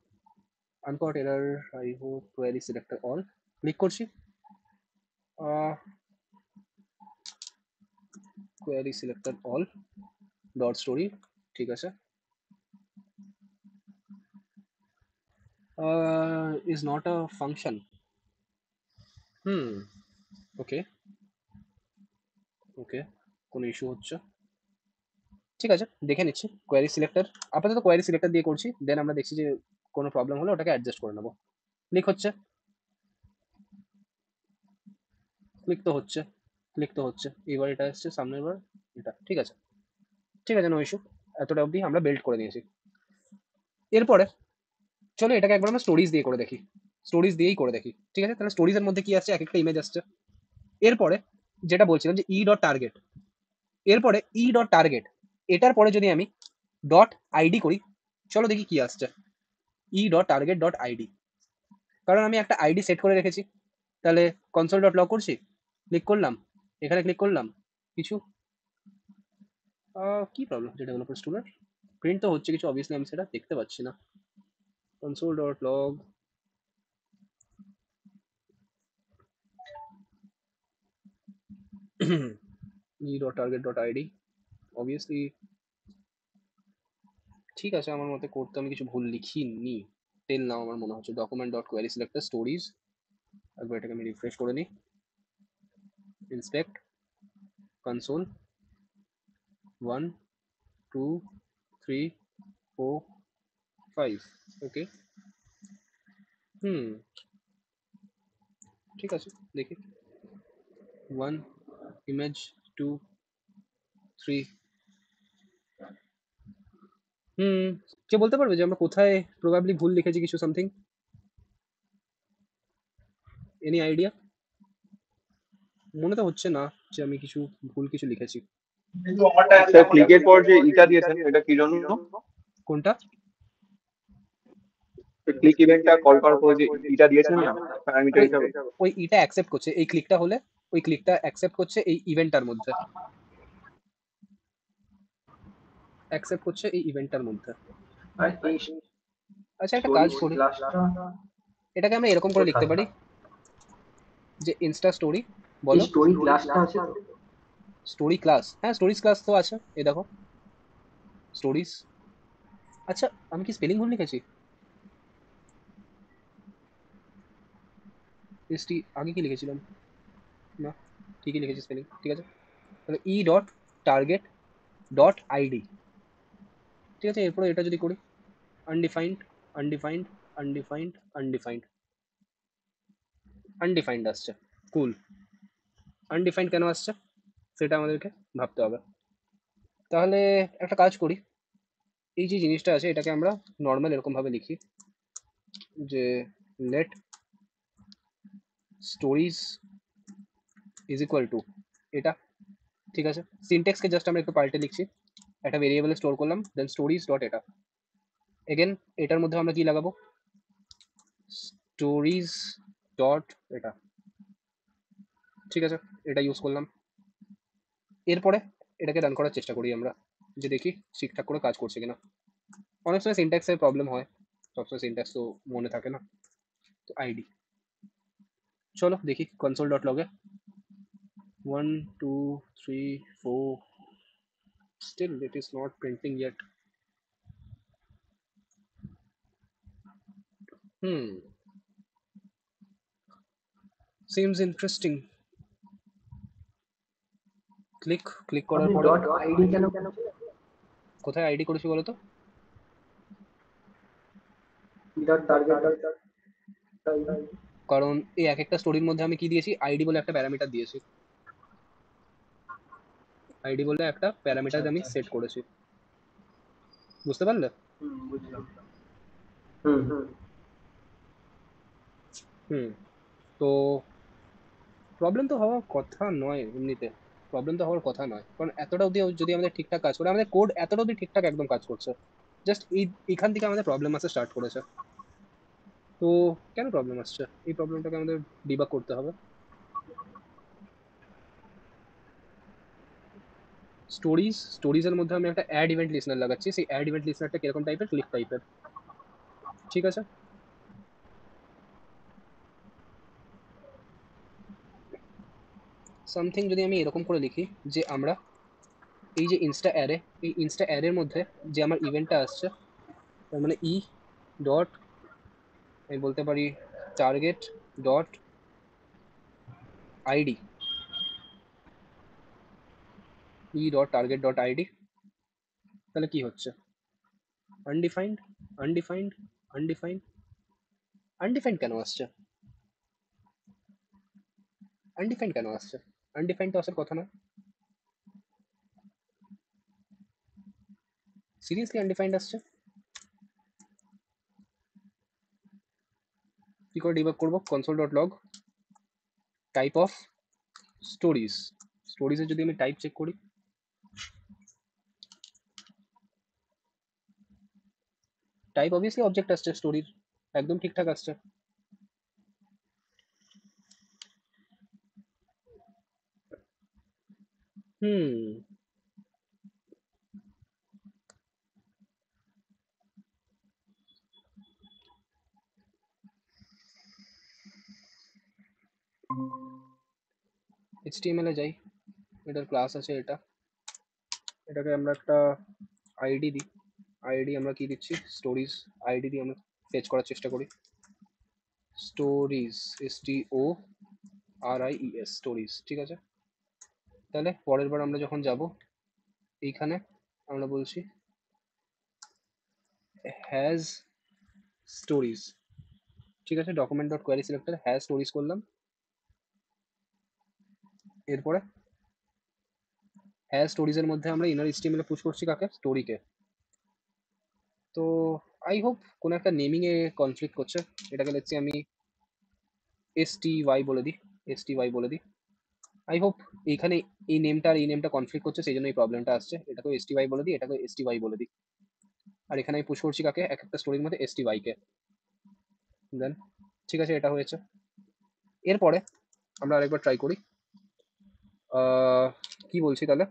Uncaught error, I hope query selector all, click করছি, query selector all dot story, ঠিক আছে, is not a function, hmm, okay, okay, কোনো ইস্যু হচ্ছে? ঠিক আছে, দেখে নিচ্ছি কোয়ারি সিলেক্টর, আপাতত কোয়ারি সিলেক্টর দিয়ে করছি, দেন আমরা দেখছি যে কোনো প্রবলেম হলে ওটাকে অ্যাডজাস্ট করে নেবো। ক্লিক হচ্ছে, ক্লিক তো হচ্ছে, ক্লিক তো হচ্ছে, এবার এটা এসছে সামনের বার, এটা ঠিক আছে, ঠিক আছে, নো ইস্যু। এতটা অবধি আমরা বিল্ড করে নিয়েছি। এরপরে চলো এটাকে একবার আমরা স্টোরিজ দিয়ে করে দেখি, স্টোরিজ দিয়েই করে দেখি, ঠিক আছে? তাহলে স্টোরিজের মধ্যে কি আসছে? এক একটা ইমেজ আসছে। এরপরে যেটা বলছিলাম যে ই ডট টার্গেট, এরপরে ই ডট টার্গেট, এটার পরে যদি আমি ডট আইডি করি, চলো দেখি কি আসছে। E dot target dot ID, কারণ আমি একটা আইডি সেট করে রেখেছি। তাহলে কনসোল ডট লগ করছি, ক্লিক করলাম, এখানে ক্লিক করলাম, কিছু কি প্রবলেম হচ্ছে ডেভেলপার স্টুডেন্ট? প্রিন্ট তো হচ্ছে কিছু, অবভিয়াসলি আমি সেটা দেখতে পাচ্ছি না। Console dot log, e.target.id obviously ঠিক আছে, আমার মতে কোড তো আমি কিছু ভুল লিখিনি টেল নাও। আমার মনে হচ্ছে document dot query selector stories, একবার এটাকে আমি রিফ্রেশ করে নিই, ইন্সপেক্ট কনসোল 1 2 3 4 5 ওকে। ঠিক আছে দেখি 1 ইমেজ 2 3। কে বলতে পারবে যে আমরা কোথায় প্রবাবলি ভুল লিখেছি কিছু সামথিং? Any idea? মনে তো হচ্ছে না যে আমি কিছু ভুল কিছু লিখেছি। স্যার ক্লিকের পর যে ইটা দিয়েছেন এটা কি জন্য? কোনটা? ক্লিক ইভেন্টটা কল করার পর যে ইটা দিয়েছেন না প্যারামিটার হিসাবে, ওই ইটা অ্যাকসেপ্ট করছে, এই ক্লিকটা হলে ওই ক্লিকটা অ্যাকসেপ্ট করছে এই ইভেন্টটার মধ্যে, অ্যাকসেপ্ট করছে এই ইভেন্টটার মধ্যে। আর এই আচ্ছা একটা কাজ করি, ক্লাসটা এটাকে আমরা এরকম করে লিখতে পারি যে ইনস্টা স্টোরি এই বলো স্টোরি ক্লাসটা আছে তো? স্টোরি ক্লাস, হ্যাঁ স্টোরিজ ক্লাস তো আছে, এই দেখো স্টোরিজ। আচ্ছা আমি কি স্পেলিং ভুল লিখেছি? এসটি আগে কি লিখেছিলাম? না ঠিকই লিখেছি স্পেলিং, ঠিক আছে। তাহলে E dot target dot ID, ঠিক আছে। এরপরে এটা যদি করি undefined undefined undefined undefined undefined আসছে, কুল। আনডিফাইন্ড কেন আসছে সেটা আমাদেরকে ভাবতে হবে। তাহলে একটা কাজ করি, এই যে জিনিসটা আছে এটাকে আমরা নর্মাল এরকমভাবে লিখি যে let stories is equal to এটা, ঠিক আছে। সিনটেক্সকে জাস্ট আমরা একটু পাল্টে লিখছি, একটা ভেরিয়েবলে স্টোর করলাম, দেন স্টোরিজ ডট এটা। এগেন এটার মধ্যে আমরা কি লাগাবো, স্টোরিজ ডট এটা, ঠিক আছে। এটা ইউজ করলাম। এরপরে এটাকে রান করার চেষ্টা করি আমরা, যে দেখি ঠিকঠাক করে কাজ করছে কিনা। অনেক সময় সিনট্যাক্সের প্রবলেম হয়, সবসময় সিনট্যাক্স তো মনে থাকে না। তো আইডি, চলো দেখি কনসোল ডট লগে 1 2 3 4, still it is not printing yet. Seems interesting. Click করার আপনি পরে ডট আইডি কেন? কোথায় আইডি করেছি বলো তো? ডট টার্গেট ডট কারণ এই এক একটা স্টোরির মধ্যে আমি কি দিয়েছি, আইডি বলে একটা প্যারামিটার দিয়েছি, আইডি বলে একটা প্যারামিটার আমি সেট করেছি, বুঝতে পারলে? বুঝলাম। তো প্রবলেম তো হওয়ার কথা নয়, এমনিতে প্রবলেম তো হওয়ার কথা নয়, কারণ এতটা অবধি যদি আমাদের ঠিকঠাক কাজ করে, আমাদের কোড এতটা অবধি ঠিকঠাক একদম কাজ করছে, জাস্ট এইখান থেকে আমাদের প্রবলেম আসা স্টার্ট করেছে। তো কেন প্রবলেম আসছে, এই প্রবলেমটাকে আমাদের ডিবাগ করতে হবে। স্টোরিজের মধ্যে আমি একটা অ্যাড ইভেন্ট লিসনার লাগাচ্ছি, সেই অ্যাড ইভেন্ট লিসনারটা কিরকম টাইপের, ক্লিক টাইপের, ঠিক আছে। সামথিং যদি আমি এরকম করে লিখি যে আমরা এই যে ইনস্টা অ্যারে, এই ইনস্টা অ্যারের মধ্যে যে আমার ইভেন্টটা আসছে, তার মানে ই ডট, আমি বলতে পারি target dot ID, E dot target dot ID. তাহলে কি হচ্ছে, আনডিফাইন্ড আনডিফাইন্ড আনডিফাইন্ড আনডিফাইন্ড কেন আসছে, আনডিফাইন্ড কেন আসছে, আনডিফাইন্ড তো আসার কথা না, সিরিয়াসলি আনডিফাইন্ড আসছে। কি করে ডিবাগ করবো, console dot log type of stories, স্টোরিজের যদি আমি টাইপ চেক করি, টাইপ অবভিয়াসলি অবজেক্ট আসছে স্টোরির, একদম ঠিকঠাক আসছে। HTML এ যাই, এটার ক্লাস আছে এটা, এটাকে আমরা একটা আইডি দিই। আইডি আমরা কি দিচ্ছি, স্টোরিজ আইডি দিয়ে আমরা ফেচ করার চেষ্টা করি। স্টোরিজ, STORIES, স্টোরিজ, ঠিক আছে। তাহলে পরের বার আমরা যখন যাব এইখানে আমরা বলছি হ্যাজ স্টোরিজ, ঠিক আছে। Document dot query selector has stories করলাম। এরপরে হ্যাজ স্টোরিজের মধ্যে আমরা ইনার HTML এ পুশ করছি কাকে, স্টোরিকে। তো আই হোপ কোনো একটা নেমিং এ কনফ্লিক্ট করছে, এটাকে লেটস আমি STY বলে দিই, STY বলে দিই। আই হোপ এইখানে এই নেমটা আর এই নেমটা কনফ্লিক্ট করছে, সেই জন্য এই প্রবলেমটা আসছে। এটাকে STY বলে দিই, এটাকে STY বলে দিই। আর এখানে আমি পুশ করছি কাকে, এক একটা স্টোরির মধ্যে STY কে। দেন ঠিক আছে, এটা হয়েছে। এরপরে আমরা আরেকবার ট্রাই করি। কি বলছি তাহলে,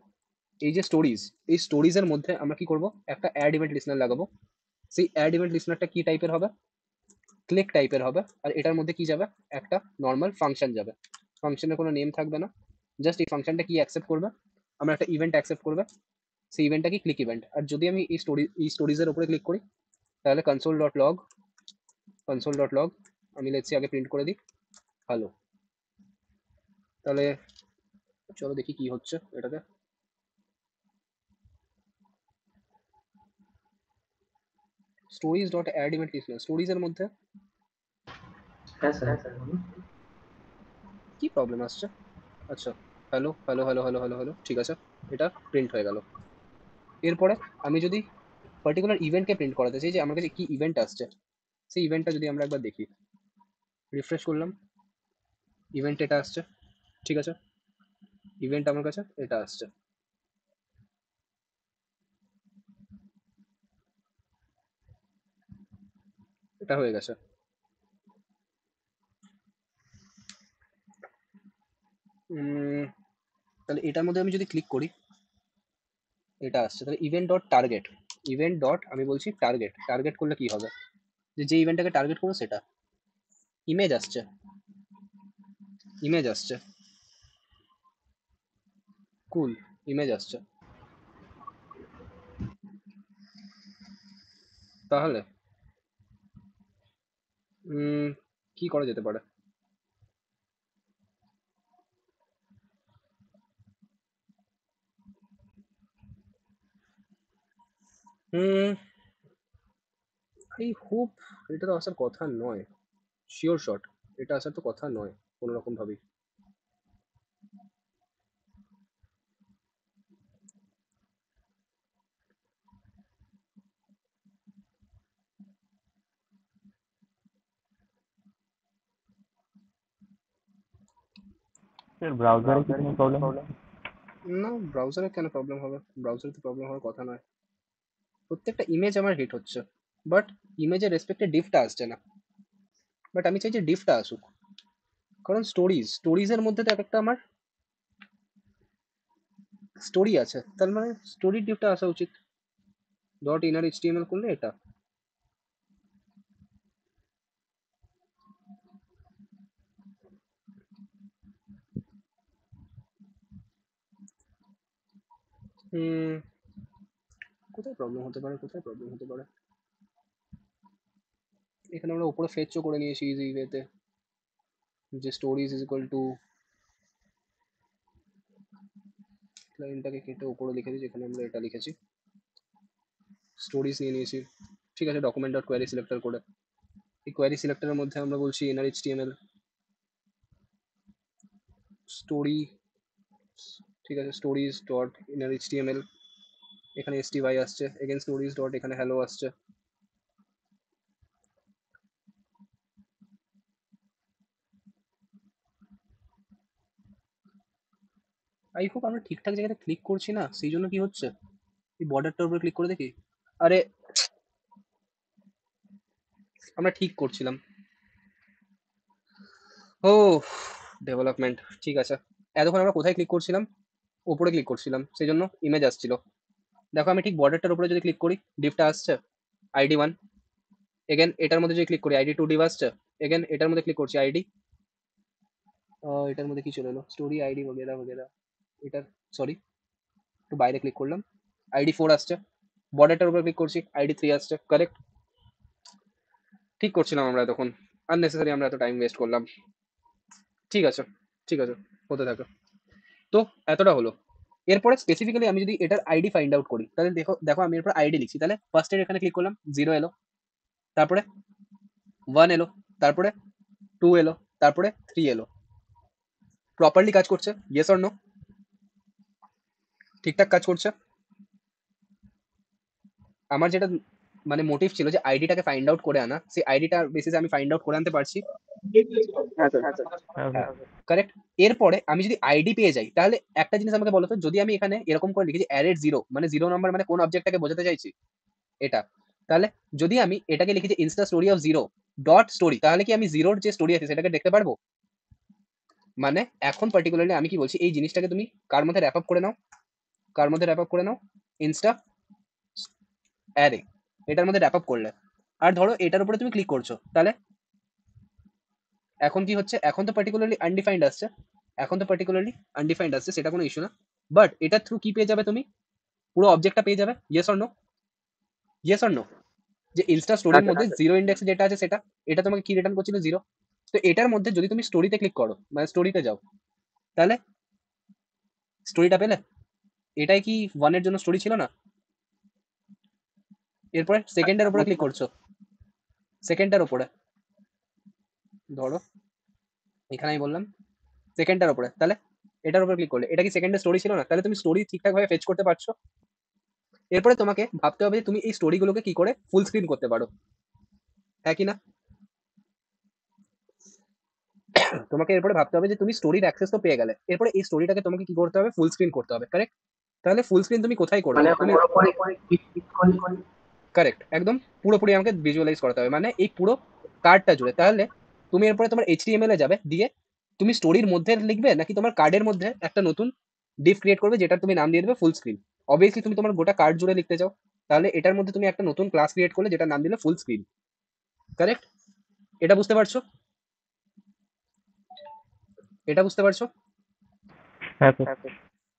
এই যে স্টোরিজ, এই স্টোরিজের মধ্যে আমরা কি করব, একটা অ্যাড ইভেন্ট লিসনার লাগাবো। সেই অ্যাড ইভেন্ট লিসনারটা কি টাইপের হবে, ক্লিক টাইপের হবে। আর এটার মধ্যে কি যাবে, একটা নর্মাল ফাংশন যাবে। ফাংশনের কোনো নেম থাকবে না, জাস্ট এই ফাংশনটা কি অ্যাকসেপ্ট করবে, আমরা একটা ইভেন্ট অ্যাকসেপ্ট করবে, সেই ইভেন্টটা কি ক্লিক ইভেন্ট। আর যদি আমি এই স্টোরিজের উপরে ক্লিক করি তাহলে console.log আমি লেটস আগে প্রিন্ট করে দিই হ্যালো। তাহলে চলো দেখি কি হচ্ছে এটাতে। Stories dot add event listener, স্টোরিজের মধ্যে হ্যাঁ স্যার। কি প্রবলেম আসছে। আচ্ছা, hello hello hello hello hello hello, ঠিক আছে, এটা প্রিন্ট হয়ে গেল। এরপরে আমি যদি পার্টিকুলার ইভেন্টকে প্রিন্ট করাতে চাই যে আমার কাছে কি ইভেন্ট আসছে, সেই ইভেন্টটা যদি আমরা একবার দেখি, রিফ্রেশ করলাম, ইভেন্ট এটা আসছে, ঠিক আছে। ইভেন্ট আমার কাছে এটা আসছে। এটা হয়ে গেছে। তাহলে এটার মধ্যে আমি যদি ক্লিক করি এটা আসছে। তাহলে event dot target, event dot আমি বলছি টার্গেট, টার্গেট করলে কি হবে, যে ইভেন্টটাকে টার্গেট করবো সেটা ইমেজ আসছে, ইমেজ আসছে, কুল, ইমেজ আসছে। তাহলে কি করা যেতে পারে, এই হোপ এটা তো আসার কথা নয়, শিওর শট এটা আসার তো কথা নয় কোনো রকম ভাবেই। স্যার ব্রাউজারে কি কোনো প্রবলেম? না, ব্রাউজারে কেন প্রবলেম হবে, ব্রাউজারে তো প্রবলেম হওয়ার কথা নয়। প্রত্যেকটা ইমেজ আমার হিট হচ্ছে, বাট ইমেজের রেসপেক্টে ডিফটা আসছে না। বাট আমি চাই যে ডিফটা আসুক, কারণ স্টোরিজের মধ্যে তো একটা আমার স্টোরি আছে, তার মানে স্টোরির ডিফটা আসা উচিত। ডট ইনার HTML করলে এটা কোথায় প্রবলেম হতে পারে, কোথায় প্রবলেম হতে পারে। এখানে আমরা উপরে ফেচও করে নিয়েছি ইজি ওয়েতে, যে স্টোরিজ ইজ ইকুয়াল টু, লাইনটাকে কেটে উপরে লিখে দিই যেখানে আমরা এটা লিখেছি, স্টোরিজ নিয়ে নিয়েছি, ঠিক আছে। ডকুমেন্ট ডট কোয়ারি সিলেক্টর করে এই কোয়ারি সিলেক্টরের মধ্যে আমরা বলছি ইনার HTML স্টোরি, ঠিক আছে, স্টোরিজ ডট ইনার HTML, এখানে STY আসছে, এগেন স্টোরিজ ডট এখানে হ্যালো আসছে। আই হোপ আমরা ঠিকঠাক জায়গাতে ক্লিক করছি না, সেই জন্য কি হচ্ছে। এই বর্ডারটার উপরে ক্লিক করে দেখি, আরে আমরা ঠিক করছিলাম। ও ডেভেলপমেন্ট, ঠিক আছে। এতক্ষণ আমরা কোথায় ক্লিক করছিলাম, উপরে ক্লিক করছিলাম, সেই জন্য ইমেজ আসছিল। দেখো আমি ঠিক বর্ডারটার উপরে যদি ক্লিক করি ডিভটা আসছে ID1, এগেন এটার মধ্যে যদি ক্লিক করি ID2 ডিভ আসছে, এগেন এটার মধ্যে ক্লিক করছি আইডি, এটার মধ্যে কি চলে এলো, স্টোরি আইডি বগেরা বগেরা। এটার সরি একটু বাইরে ক্লিক করলাম, ID 4 আসছে, বর্ডারটার উপর ক্লিক করছি, ID 3 আসছে, কারেক্ট। ঠিক করছিলাম আমরা তখন, আননেসেসারি আমরা এত টাইম ওয়েস্ট করলাম। ঠিক আছে, ঠিক আছে, হতে থাকে। তো এতটা হলো। এরপরে স্পেসিফিক্যালি আমি যদি এটার আইডি ফাইন্ড আউট করি, তাহলে দেখো দেখো আমি এরপর আইডি লিখছি, তাহলে ফার্স্ট এর এখানে ক্লিক করলাম, 0 এলো, তারপরে 1 এলো, তারপরে 2 এলো, তারপরে 3 এলো। প্রপারলি কাজ করছে, ইয়েস অর নো? ঠিকঠাক কাজ করছে? আমার যেটা মানে মোটিভ ছিল যে আইডিটাকে ফাইন্ড আউট করে আনা, সেই আইডিটার বেসিসে আমি ফাইন্ড আউট করে আনতে পারছি। হ্যাঁ স্যার। হ্যাঁ হ্যাঁ, স্যার। কারেক্ট। এরপরে আমি যদি আইডি পেয়ে যাই, তাহলে একটা জিনিস আমাকে বলো তো, যদি আমি এখানে এরকম করে লিখি যে অ্যারেড 0, মানে 0 নাম্বার মানে কোন অবজেক্টটাকে বোঝাতে চাইছি এটা, তাহলে যদি আমি এটাকে লিখি যে Insta story of 0 dot story, তাহলে কি আমি 0-র যে স্টোরি আছে সেটাকে দেখতে পারবো? মানে এখন পার্টিকুলারলি আমি কি বলছি, এই জিনিসটাকে তুমি কার মধ্যে র্যাপ আপ করে নাও, কার মধ্যে র্যাপ আপ করে নাও, ইনস্টা অ্যারে, এটার মধ্যে র্যাপ আপ করলে, আর ধরো এটার উপরে তুমি ক্লিক করছো, তাহলে এখন কি হচ্ছে, এখন তো পার্টিকুলারলি আনডিফাইন্ড আসছে, এখন তো পার্টিকুলারলি আনডিফাইন্ড আসছে, সেটা কোনো ইস্যু না। বাট এটা থ্রু কি পেয়ে যাবে তুমি, পুরো অবজেক্টটা পেয়ে যাবে, yes or no? Yes or no? যে ইনস্টা হ্যাঁ স্টোরির স্যার। মধ্যে 0 ইন্ডেক্সে যেটা আছে সেটা, এটা তোমাকে কি রিটার্ন করছিল, 0। তো এটার মধ্যে যদি তুমি স্টোরিতে ক্লিক করো, মানে স্টোরিতে যাও, তাহলে স্টোরিটা পেলে, এটাই কি 1 এর জন্য স্টোরি ছিল না? এরপরে সেকেন্ডের উপরে ক্লিক করছো, সেকেন্ডটার উপরে ধরো এখানে আমি বললাম সেকেন্ডটার উপরে, তাহলে এটার উপরে ক্লিক করলে এটা কি সেকেন্ডের স্টোরি ছিল না? তাহলে তুমি স্টোরি ঠিকঠাক ভাবে ফেচ করতে পারছো। এরপরে তোমাকে ভাবতে হবে যে তুমি এই স্টোরিগুলোকে কি করে ফুল স্ক্রিন করতে পারো, হ্যাঁ কি না? তোমাকে এরপরে ভাবতে হবে যে তুমি স্টোরির অ্যাক্সেস তো পেয়ে গেলে, এরপরে এই স্টোরিটাকে তোমাকে কি করতে হবে, ফুল স্ক্রিন করতে হবে, কারেক্ট। তাহলে ফুল স্ক্রিন তুমি কোথায় করবে, মানে তুমি পুরোপুরি ক্লিক করলে কারেক্ট একদম পুরোপুরি আমাকে ভিজুয়ালাইজ করতে হবে, মানে এই পুরো কার্ডটা জুড়ে। তাহলে তুমি এরপরে তোমার HTML এ যাবে, দিয়ে তুমি স্টোরির মধ্যে লিখবে নাকি তোমার কার্ডের মধ্যে একটা নতুন ডিভ ক্রিয়েট করবে, যেটা তুমি নাম দিয়ে দেবে ফুল স্ক্রিন। অবভিয়াসলি তুমি তোমার গোটা কার্ড জুড়ে লিখতে চাও, তাহলে এটার মধ্যে তুমি একটা নতুন ক্লাস ক্রিয়েট করলে যেটা নাম দিলে ফুল স্ক্রিন, কারেক্ট। এটা বুঝতে পারছো? এটা বুঝতে পারছো? হ্যাঁ স্যার।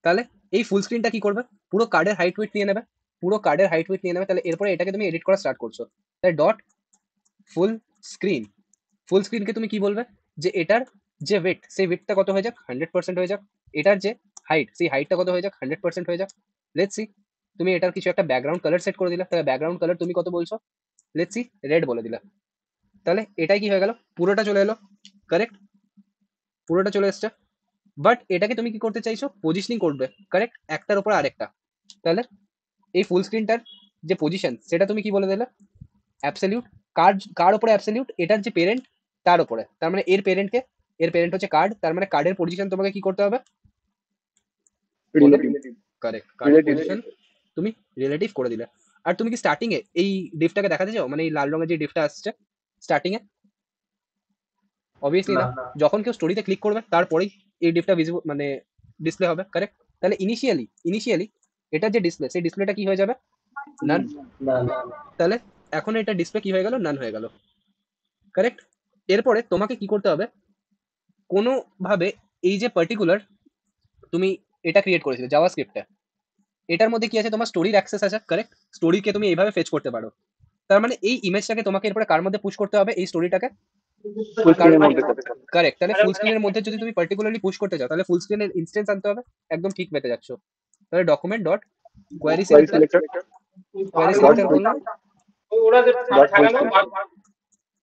তাহলে এই ফুল স্ক্রিনটা কি করবে, পুরো কার্ডের হাইট উইডথ নিয়ে নেবে, পুরো কার্ডের হাইট উইডথ নিয়ে নেবে। তাহলে এরপরে এটাকে তুমি এডিট করা স্টার্ট করছো, তাই ডট ফুল স্ক্রিন। ফুল স্ক্রিনকে তুমি কি বলবে, যে এটার যে ওয়েট, সেই ওয়েটটা কত হয়ে যাক, 100% হয়ে যাক। এটার যে হাইট, সেই হাইটটা কত হয়ে যাক, 100% হয়ে যাক। লেটস সি, তুমি এটার কিছু একটা ব্যাকগ্রাউন্ড কালার সেট করে দিলে, তাহলে ব্যাকগ্রাউন্ড কালার তুমি কত বলছো, লেটস সি রেড বলে দিলে। তাহলে এটাই কি হয়ে গেল, পুরোটা চলে এলো, কারেক্ট, পুরোটা চলে এসছে। বাট এটাকে তুমি কি করতে চাইছো, পজিশনিং করবে, কারেক্ট, একটার উপর আরেকটা। তাহলে এই ফুল স্ক্রিনটার যে পজিশন সেটা তুমি কি বলে দিলে, অ্যাবসলিউট। কার কার উপরে অ্যাবসলিউট, এটার যে পেরেন্ট তার উপরে, তার মানে এর পেরেন্টকে, এর পেরেন্ট হচ্ছে কার্ড, তার মানে কার্ডের পজিশন তোমাকে কি করতে হবে, বলো। রিলেটিভ। কারেক্ট, কার্ডের পজিশন তুমি রিলেটিভ করে দিলে। আর তুমি কি স্টার্টিং এ এই ডিফটাকে দেখাতে চাও, মানে এই লাল রঙের যে ডিফটা আসছে স্টার্টিং এ? অবভিয়াসলি না না, যখন কেউ স্টোরিতে ক্লিক করবে তারপরেই এই ডিফটা ভিজিবল মানে ডিসপ্লে হবে, কারেক্ট। তাহলে ইনিশিয়ালি এটার যে ডিসপ্লে, সেই ডিসপ্লেটা কি হয়ে যাবে, নান। না না তাহলে এখন এটা ডিসপ্লে কি হয়ে গেল, নান হয়ে গেল, কারেক্ট। এরপরে তোমাকে কি করতে হবে, কোনোভাবে এই যে পার্টিকুলার তুমি এটা ক্রিয়েট করেছিলে জাভাস্ক্রিপ্টে, এটার মধ্যে কি আছে, তোমার স্টোরির অ্যাক্সেস আছে, কারেক্ট। স্টোরিকে তুমি এইভাবে ফেচ করতে পারো। তার মানে এই ইমেজটাকে তোমাকে এরপরে কার মধ্যে পুশ করতে হবে, এই স্টোরিটাকে ফুল কার স্ক্রিনের মধ্যে, মধ্যে। কারেক্ট। তাহলে ফুল স্ক্রিনের মধ্যে যদি তুমি পার্টিকুলারলি পুশ করতে চাও, তাহলে ফুল স্ক্রিনের ইনস্টেন্স আনতে হবে, একদম ঠিক পেতে যাচ্ছ। তাহলে document dot query query selector, selector query dot selector করলাম, ডট ফুল স্ক্রিন।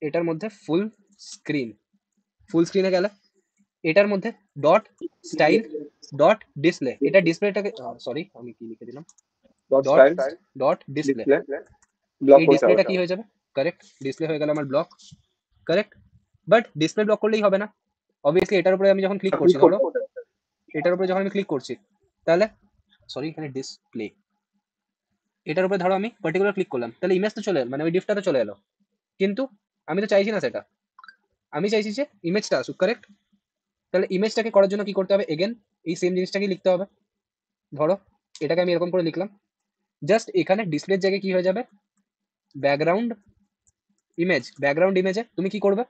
এটার মধ্যে ফুল স্ক্রিন, ফুল স্ক্রিনে গেলে এটার মধ্যে ডট স্টাইল ডট ডিসপ্লে, এটা ডিসপ্লেটাকে সরি আমি কি লিখে দিলাম, dot dot style dot display. Display block এই করতে হবে। ডিসপ্লেটা কি হয়ে যাবে, কারেক্ট, ডিসপ্লে হয়ে গেল আমার block, correct. But display block করলেই হবে না, অবভিয়াসলি এটার উপরে আমি যখন ক্লিক করছি, ধরো এটার উপরে যখন আমি ক্লিক করছি, তাহলে সরি এখানে ডিসপ্লে, এটার উপরে ধরো আমি পার্টিকুলার ক্লিক করলাম, তাহলে ইমেজ তো চলে এলো, মানে ওই ডিফটা তো চলে এলো। কিন্তু আমি তো চাইছি না সেটা, আমি চাইছি যে ইমেজটা আসুক, কারেক্ট। তাহলে ইমেজটাকে করার জন্য কি করতে হবে, এগেন এই সেম জিনিসটাকে লিখতে হবে। ধরো এটাকে আমি এরকম করে লিখলাম, জাস্ট এখানে ডিসপ্লের জায়গায় কি হয়ে যাবে, ব্যাকগ্রাউন্ড ইমেজ, ব্যাকগ্রাউন্ড ইমেজে তুমি কি করবে,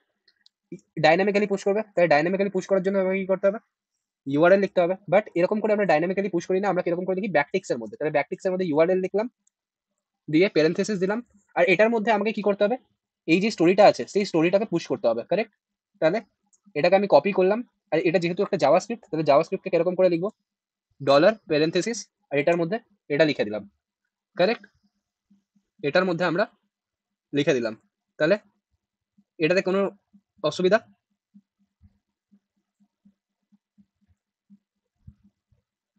ডাইনামিক্যালি পুশ করবে। তাই ডাইনামিক্যালি পুশ করার জন্য আমাকে কি করতে হবে, ইউআরএল লিখতে হবে, বাট এরকম করে আমরা ডাইনামিক্যালি পুশ করি না, আমরা কিরকম করে লিখি ব্যাকটিক্স এর মধ্যে। তাহলে ব্যাকটিক্স এর মধ্যে ইউআরএল লিখলাম, দিয়ে প্যারেনথেসিস দিলাম, আর এটার মধ্যে আমাকে কি করতে হবে, এই যে স্টোরিটা আছে সেই স্টোরিটাকে পুশ করতে হবে, কারেক্ট? তাহলে এটাকে আমি কপি করলাম, আর এটা যেহেতু একটা জাভাস্ক্রিপ্ট, তাহলে জাভাস্ক্রিপ্টকে কিরকম করে লিখবো, ডলার প্যারেনথেসিস, আর এটার মধ্যে এটা লিখে দিলাম, কারেক্ট? এটার মধ্যে আমরা লিখে দিলাম। তাহলে এটাতে কোনো অসুবিধা?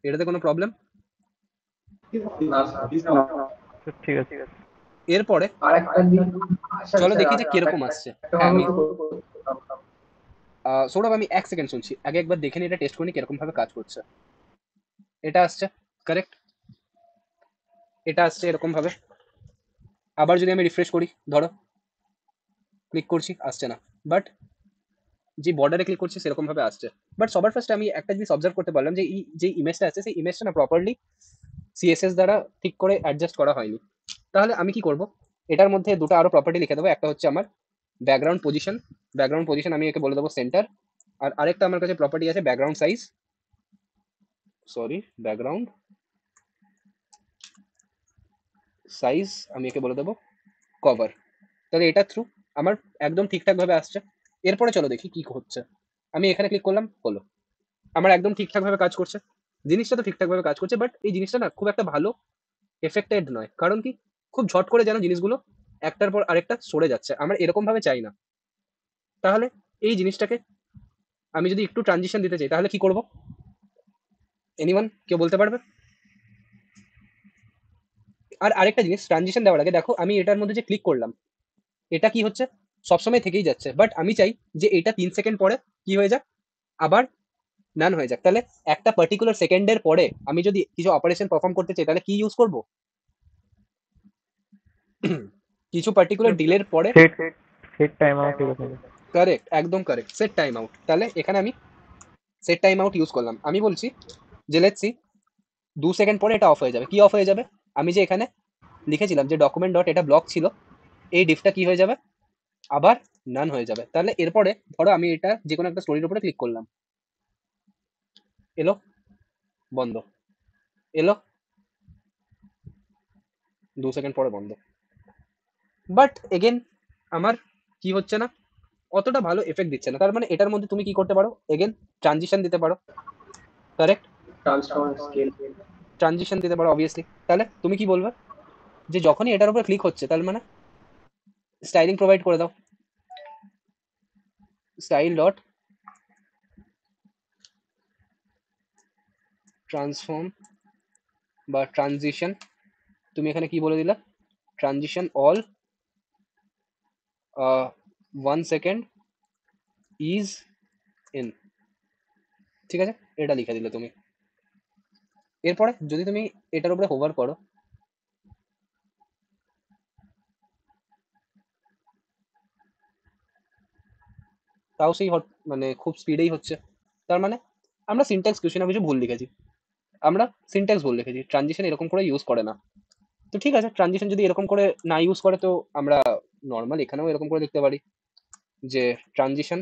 এটাতে কোনো প্রবলেম? না স্যার। ঠিক আছে। এরপরে আর একটা দিন, আচ্ছা চলো স্যার, দেখি যে আর কিরকম একটা আসছে। একটা হ্যাঁ, ভাবে আমি তো করতাম। সৌরভ, আমি 1 সেকেন্ড শুনছি, আগে একবার দেখে নিই এটা টেস্ট করি কিরকম ভাবে কাজ করছে। এটা আসছে, কারেক্ট? এটা আসছে এরকম ভাবে। আবার যদি আমি রিফ্রেশ করি, ধরো ক্লিক করছি, আসছে না, বাট যে বর্ডারে ক্লিক করছি সেরকম ভাবে আসছে। বাট সবার ফার্স্টে আমি একটা জিনিস অবজার্ভ করতে পারলাম যে যে ইমেজটা আছে সেই ইমেজটা না প্রপারলি সিএসএস দ্বারা ঠিক করে অ্যাডজাস্ট করা হয়নি। তাহলে আমি কি করব, এটার মধ্যে দুটো আরো প্রপার্টি লিখে দেবো। একটা হচ্ছে আমার ব্যাকগ্রাউন্ড পজিশন, ব্যাকগ্রাউন্ড পজিশন আমি একে বলে দেবো সেন্টার। আর আরেকটা আমার কাছে প্রপার্টি আছে background size, sorry background size, আমি একে বলে দেবো কভার। তাহলে এটা থ্রু আমার একদম ঠিকঠাক ভাবে আসছে। এরপরে চলো দেখি কি হচ্ছে। আমি এখানে ক্লিক করলাম, হলো, আমার একদম ঠিকঠাক ভাবে কাজ করছে। জিনিসটা তো ঠিকঠাক ভাবে কাজ করছে, বাট এই জিনিসটা না খুব একটা ভালো এফেক্টেড নয়। কারণ কি, খুব ঝট করে যেন জিনিসগুলো একটার পর আরেকটা সরে যাচ্ছে, আমরা এরকম ভাবে চাই না। তাহলে এই জিনিসটাকে আমি যদি একটু ট্রানজিশন দিতে চাই তাহলে কি করব, এনিওয়ান কেউ বলতে পারবে? আর আরেকটা জিনিস, ট্রানজিশন দেওয়ার আগে দেখো আমি এটার মধ্যে যে ক্লিক করলাম, এটা কি হচ্ছে, সবসময় থেকেই যাচ্ছে, বাট আমি চাই যে এটা 3 সেকেন্ড পরে কি হয়ে যাক, আবার নান হয়ে যাক। তাহলে একটা পার্টিকুলার সেকেন্ডের পরে আমি যদি কিছু অপারেশন পারফর্ম করতে চাই তাহলে কি ইউজ করব, কিছু পার্টিকুলার ডিলের পরে। সেট সেট টাইম আউট এরকম। কারেক্ট, একদম কারেক্ট, সেট টাইম আউট। তাহলে এখানে আমি সেট টাইম আউট ইউজ করলাম। আমি বলছি যে লেটস সি 2 সেকেন্ড পরে এটা অফ হয়ে যাবে। কি অফ হয়ে যাবে, আমি যে এখানে লিখেছিলাম যে ডকুমেন্ট ডট এটা ব্লক ছিল, এই ডিফটা কি হয়ে যাবে, আবার নান হয়ে যাবে। তাহলে এরপরে ধরো আমি এটা যে কোনো একটা স্টোরির উপরে ক্লিক করলাম, এলো, বন্ধ, এলো, 2 সেকেন্ড পরে বন্ধ। বাট এগেন আমার কি হচ্ছে না, অতটা ভালো এফেক্ট দিচ্ছে না। তার মানে এটার মধ্যে তুমি কি করতে পারো, এগেন ট্রানজিশন দিতে পারো, কারেক্ট? Transform scale. ট্রানজিশন দিতে পারো অবভিয়াসলি। তাহলে তুমি কি বলবে, যে যখনই এটার উপরে ক্লিক হচ্ছে তার মানে স্টাইলিং প্রোভাইড করে দাও, স্টাইল ডট ট্রান্সফর্ম বা ট্রানজিশন। তুমি এখানে কি বলে দিলা, transition all 1 second is in, ঠিক আছে, এটা লিখে দিলে তুমি। এরপরে যদি তুমি এটার উপরে হোভার করো, তাও সেই মানে খুব স্পিডেই হচ্ছে। তার মানে আমরা সিনট্যাক্স কিছু না কিছু ভুল লিখেছি, আমরা সিনট্যাক্স ভুল লিখেছি, ট্রানজিশন এরকম করে ইউজ করে না। তো ঠিক আছে, ট্রানজিশন যদি এরকম করে না ইউজ করে তো আমরা নর্মাল এখানেও এরকম করে লিখতে পারি যে transition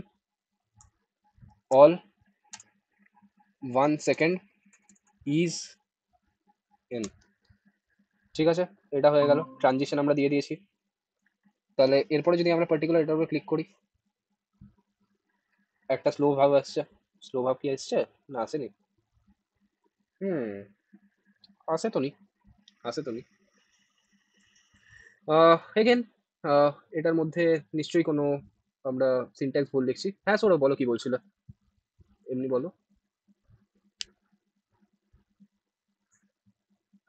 all 1 second is in, ঠিক আছে, এটা হয়ে গেল, ট্রানজিশন আমরা দিয়ে দিয়েছি। তাহলে এরপরে যদি আমরা পার্টিকুলার এটার উপর ক্লিক করি, একটা স্লো ভাব আসছে, স্লো ভাব কি আসছে না আসেনি, হুম, আসে তো নি, আসে তো নি। এগেন এটার মধ্যে নিশ্চয়ই কোনো আমরা সিনট্যাক্স ভুল লিখছি। হ্যাঁ সৌরভ বলো, কি বলছিল, এমনি বলো।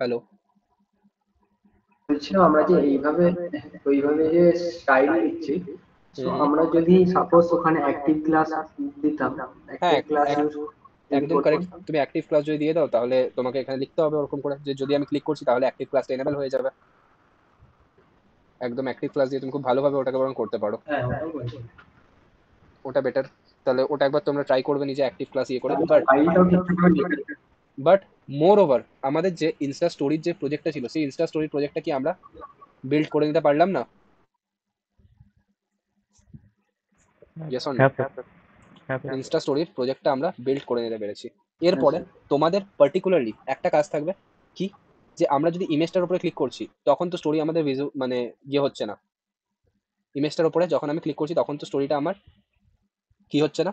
হ্যালো। বলছিলাম আমরা যে ওইভাবে যে স্টাইল দিচ্ছি, তো হুম, আমরা যদি সাপোজ ওখানে অ্যাক্টিভ ক্লাস দিতাম, হ্যাঁ অ্যাক্টিভ ক্লাস ইউজ যদি একদম কারেক্ট। করতাম। তুমি অ্যাক্টিভ ক্লাস যদি দিয়ে দাও তাহলে তোমাকে এখানে লিখতে হবে ওরকম করে যে যদি আমি ক্লিক করছি তাহলে অ্যাক্টিভ ক্লাসটা এনেবল হয়ে যাবে। একদম অ্যাক্টিভ ক্লাস দিয়ে তুমি খুব ভালোভাবে ওটাকে বরং করতে পারো, হ্যাঁ, ওটাই বলছি। ওটা বেটার। তাহলে ওটা একবার তোমরা ট্রাই করবে নিজে অ্যাক্টিভ ক্লাস ইয়ে করে। তাহলে বাট স্টাইলটাও ঠিকঠাক লিখে। বাট মোর ওভার আমাদের যে ইনস্টা স্টোরির যে প্রজেক্টটা ছিল সেই ইনস্টা স্টোরির প্রজেক্টটা কি আমরা বিল্ড করে নিতে পারলাম না? Yes or no? হ্যাঁ স্যার। হ্যাঁ স্যার। ইনস্টা স্টোরির প্রজেক্টটা আমরা বিল্ড করে নিতে পেরেছি। এরপরে আচ্ছা। তোমাদের পার্টিকুলারলি একটা কাজ থাকবে কি, যে আমরা যদি ইমেজটার উপরে ক্লিক করছি তখন তো স্টোরি আমাদের মানে ইয়ে হচ্ছে না। ইমেজটার উপরে যখন আমি ক্লিক করছি তখন তো স্টোরিটা আমার কি হচ্ছে না,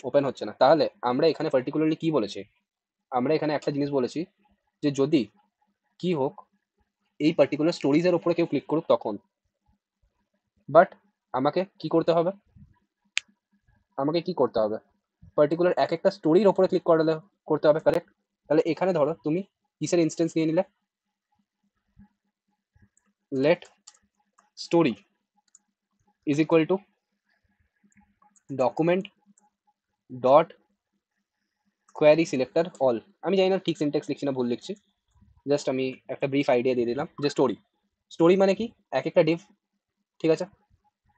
ওপেন হচ্ছে না। তাহলে আমরা এখানে পার্টিকুলারলি কি বলেছি, আমরা এখানে একটা জিনিস বলেছি যে যদি কি হোক এই পার্টিকুলার স্টোরিজের উপরে কেউ ক্লিক করুক তখন, বাট আমাকে কি করতে হবে, আমাকে কি করতে হবে, পার্টিকুলার এক একটা স্টোরির ওপরে ক্লিক করতে হবে, কারেক্ট? তাহলে এখানে ধরো তুমি কিসের ইনস্টেন্স নিয়ে নিলে, let story is equal to document dot query selector all. আমি জানি না ঠিক সিনট্যাক্স লিখছি না ভুল লিখছি, জাস্ট আমি একটা ব্রিফ আইডিয়া দিয়ে দিলাম যে স্টোরি, স্টোরি মানে কি এক একটা ডিভ, ঠিক আছে?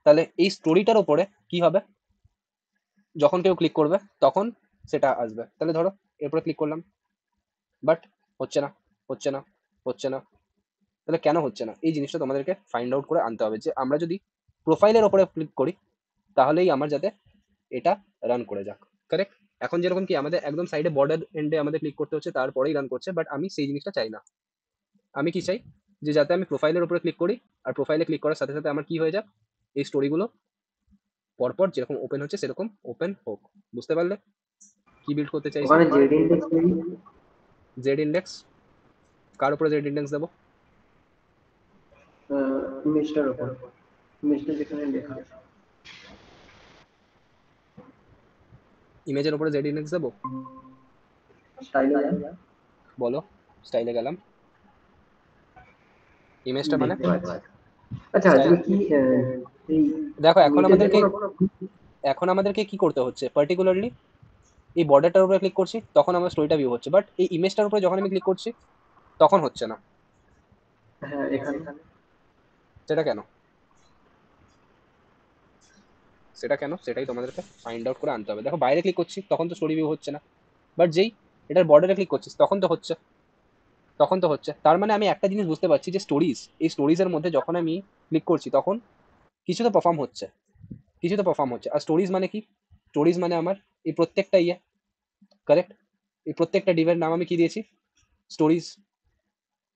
তাহলে এই স্টোরিটার ওপরে কি হবে, যখন কেউ ক্লিক করবে তখন সেটা আসবে। তাহলে ধরো এরপরে ক্লিক করলাম, বাট হচ্ছে না, হচ্ছে না, হচ্ছে না। তাহলে কেন হচ্ছে না, এই জিনিসটা তোমাদেরকে ফাইন্ড আউট করে আনতে হবে, যে আমরা যদি প্রোফাইলের ওপরে ক্লিক করি তাহলেই আমার যাতে এটা রান করে যাক, কারেক্ট? এখন যেরকম কি আমাদের একদম সাইডে বর্ডার এন্ডে আমাদের ক্লিক করতে হচ্ছে তারপরেই রান করছে, বাট আমি সেই জিনিসটা চাই না। আমি কি চাই, যে যাতে আমি প্রোফাইলের উপরে ক্লিক করি আর প্রোফাইলে ক্লিক করার সাথে সাথে আমার কি হয়ে যাক, এই স্টোরিগুলো পরপর যেরকম ওপেন হচ্ছে সেরকম ওপেন হোক। বুঝতে পারলে কি বিল্ড করতে চাইছি? ওখানে জেড ইন্ডেক্স নেই। জেড ইন্ডেক্স, কার উপরে জেড ইন্ডেক্স দেবো? ইমেজটার উপর, ইমেজটা যেখানে লেখা আছে। ইমেজের উপরে জেড ইন্ডেক্স দেবো, স্টাইলে যান। বলো। স্টাইলে গেলাম, ইমেজটা মানে দেখতে পাচ্ছি। আচ্ছা স্টাইল। আজকে কি এই দেখো এখন মেয়েটার আমাদেরকে, কোনো- এখন আমাদেরকে কি করতে হচ্ছে, পার্টিকুলারলি এই বর্ডারটার উপরে ক্লিক করছি তখন আমার স্টোরিটা ভিউ হচ্ছে, বাট এই ইমেজটার উপরে যখন আমি ক্লিক করছি তখন হচ্ছে না। হ্যাঁ এখানে সেটা কেন, সেটা কেন সেটাই তোমাদেরকে ফাইন্ড আউট করে আনতে হবে। দেখো বাইরে ক্লিক করছি তখন তো স্টোরি ভিউ হচ্ছে না, বাট যেই এটার বর্ডারে ক্লিক করছিস তখন তো হচ্ছে, তখন তো হচ্ছে। তার মানে আমি একটা জিনিস বুঝতে পারছি যে স্টোরিজ, এই স্টোরিজের মধ্যে যখন আমি ক্লিক করছি তখন কিছু তো পারফর্ম হচ্ছে, কিছু তো পারফর্ম হচ্ছে। আর স্টোরিজ মানে কি, স্টোরিজ মানে আমার এই প্রত্যেকটা ইয়ে, কারেক্ট? এই প্রত্যেকটা ডিভের নাম আমি কি দিয়েছি, স্টোরিজ,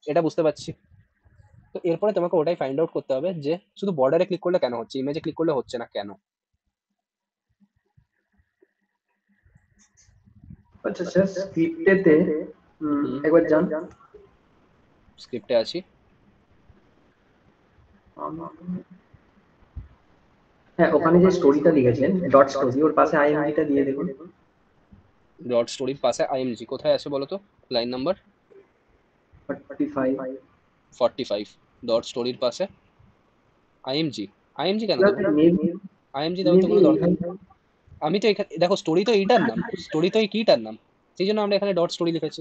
এটা বুঝতে পারছি। তো এরপরে তোমাকে ওটাই ফাইন্ড আউট করতে হবে যে শুধু বর্ডারে ক্লিক করলে কেন হচ্ছে, ইমেজে ক্লিক করলে হচ্ছে না কেন। আচ্ছা স্যার স্ক্রিপ্টেতে একবার যান। স্ক্রিপ্টে আছি, হ্যাঁ ওখানে যে স্টোরিটা লিখেছেন ডট স্টোরি, ওর পাশে আইএমডিটা দিয়ে দেখুন। ডট স্টোরির পাশে আইএমজি কোথায় আছে বলো তো, লাইন নাম্বার 45। 45, ডট স্টোরির পাশে আইএমজি। আইএমজি কেন দেবো, আইএমজি দেওয়ার তো কোনো দরকার নেই। আমি তো এখানে দেখো স্টোরি তো এইটার নাম, স্টোরি তো এই কিটার নাম, সেই জন্য আমরা এখানে ডট স্টোরি লিখেছি।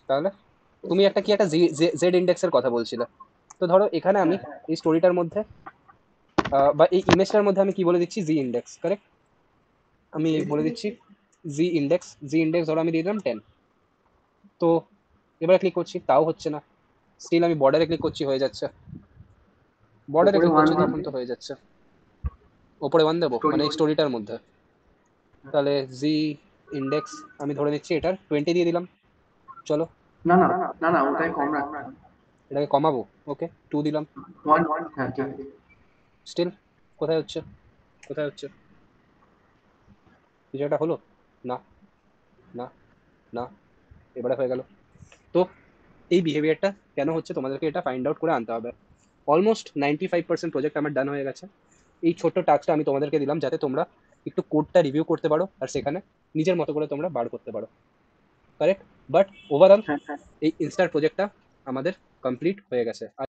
তাহলে তুমি একটা কি একটা জেড ইন্ডেক্সের কথা বলছিলে, তো ধরো এখানে আমি এই স্টোরিটার মধ্যে বা এই ইমেজটার মধ্যে আমি কি বলে দিচ্ছি, জি ইন্ডেক্স, কারেক্ট? আমি বলে দিচ্ছি জি ইন্ডেক্স, জি ইন্ডেক্স ধরো আমি দিয়ে দিলাম 10। তো এবারে ক্লিক করছি তাও হচ্ছে না, স্টিল আমি বর্ডারে ক্লিক করছি হয়ে যাচ্ছে, বর্ডারে ক্লিক করছি তখন তো হয়ে যাচ্ছে। ওপরে 1 দেবো মানে এই স্টোরিটার মধ্যে, তাহলে জি ইন্ডেক্স আমি ধরে নিচ্ছি এটার 20 দিয়ে দিলাম, চলো। না না না না ওটাই কম রাখতে হবে। এটাকে কমাবো, ওকে 2 দিলাম, 1 হ্যাঁ ঠিক আছে। স্টিল কোথায় হচ্ছে, কোথায় হচ্ছে, কিছু একটা হলো না, না, না, এবারে হয়ে গেল। তো এই বিহেভিয়ারটা কেন হচ্ছে তোমাদেরকে এটা ফাইন্ড আউট করে আনতে হবে। অলমোস্ট 95% প্রজেক্ট আমার ডান হয়ে গেছে। এই ছোট্ট টাস্কটা আমি তোমাদেরকে দিলাম যাতে তোমরা একটু কোডটা রিভিউ করতে পারো আর সেখানে নিজের মতো করে তোমরা বার করতে পারো, কারেক্ট? বাট ওভারঅল এই ইনস্টার প্রজেক্টটা আমাদের কমপ্লিট হয়ে গেছে।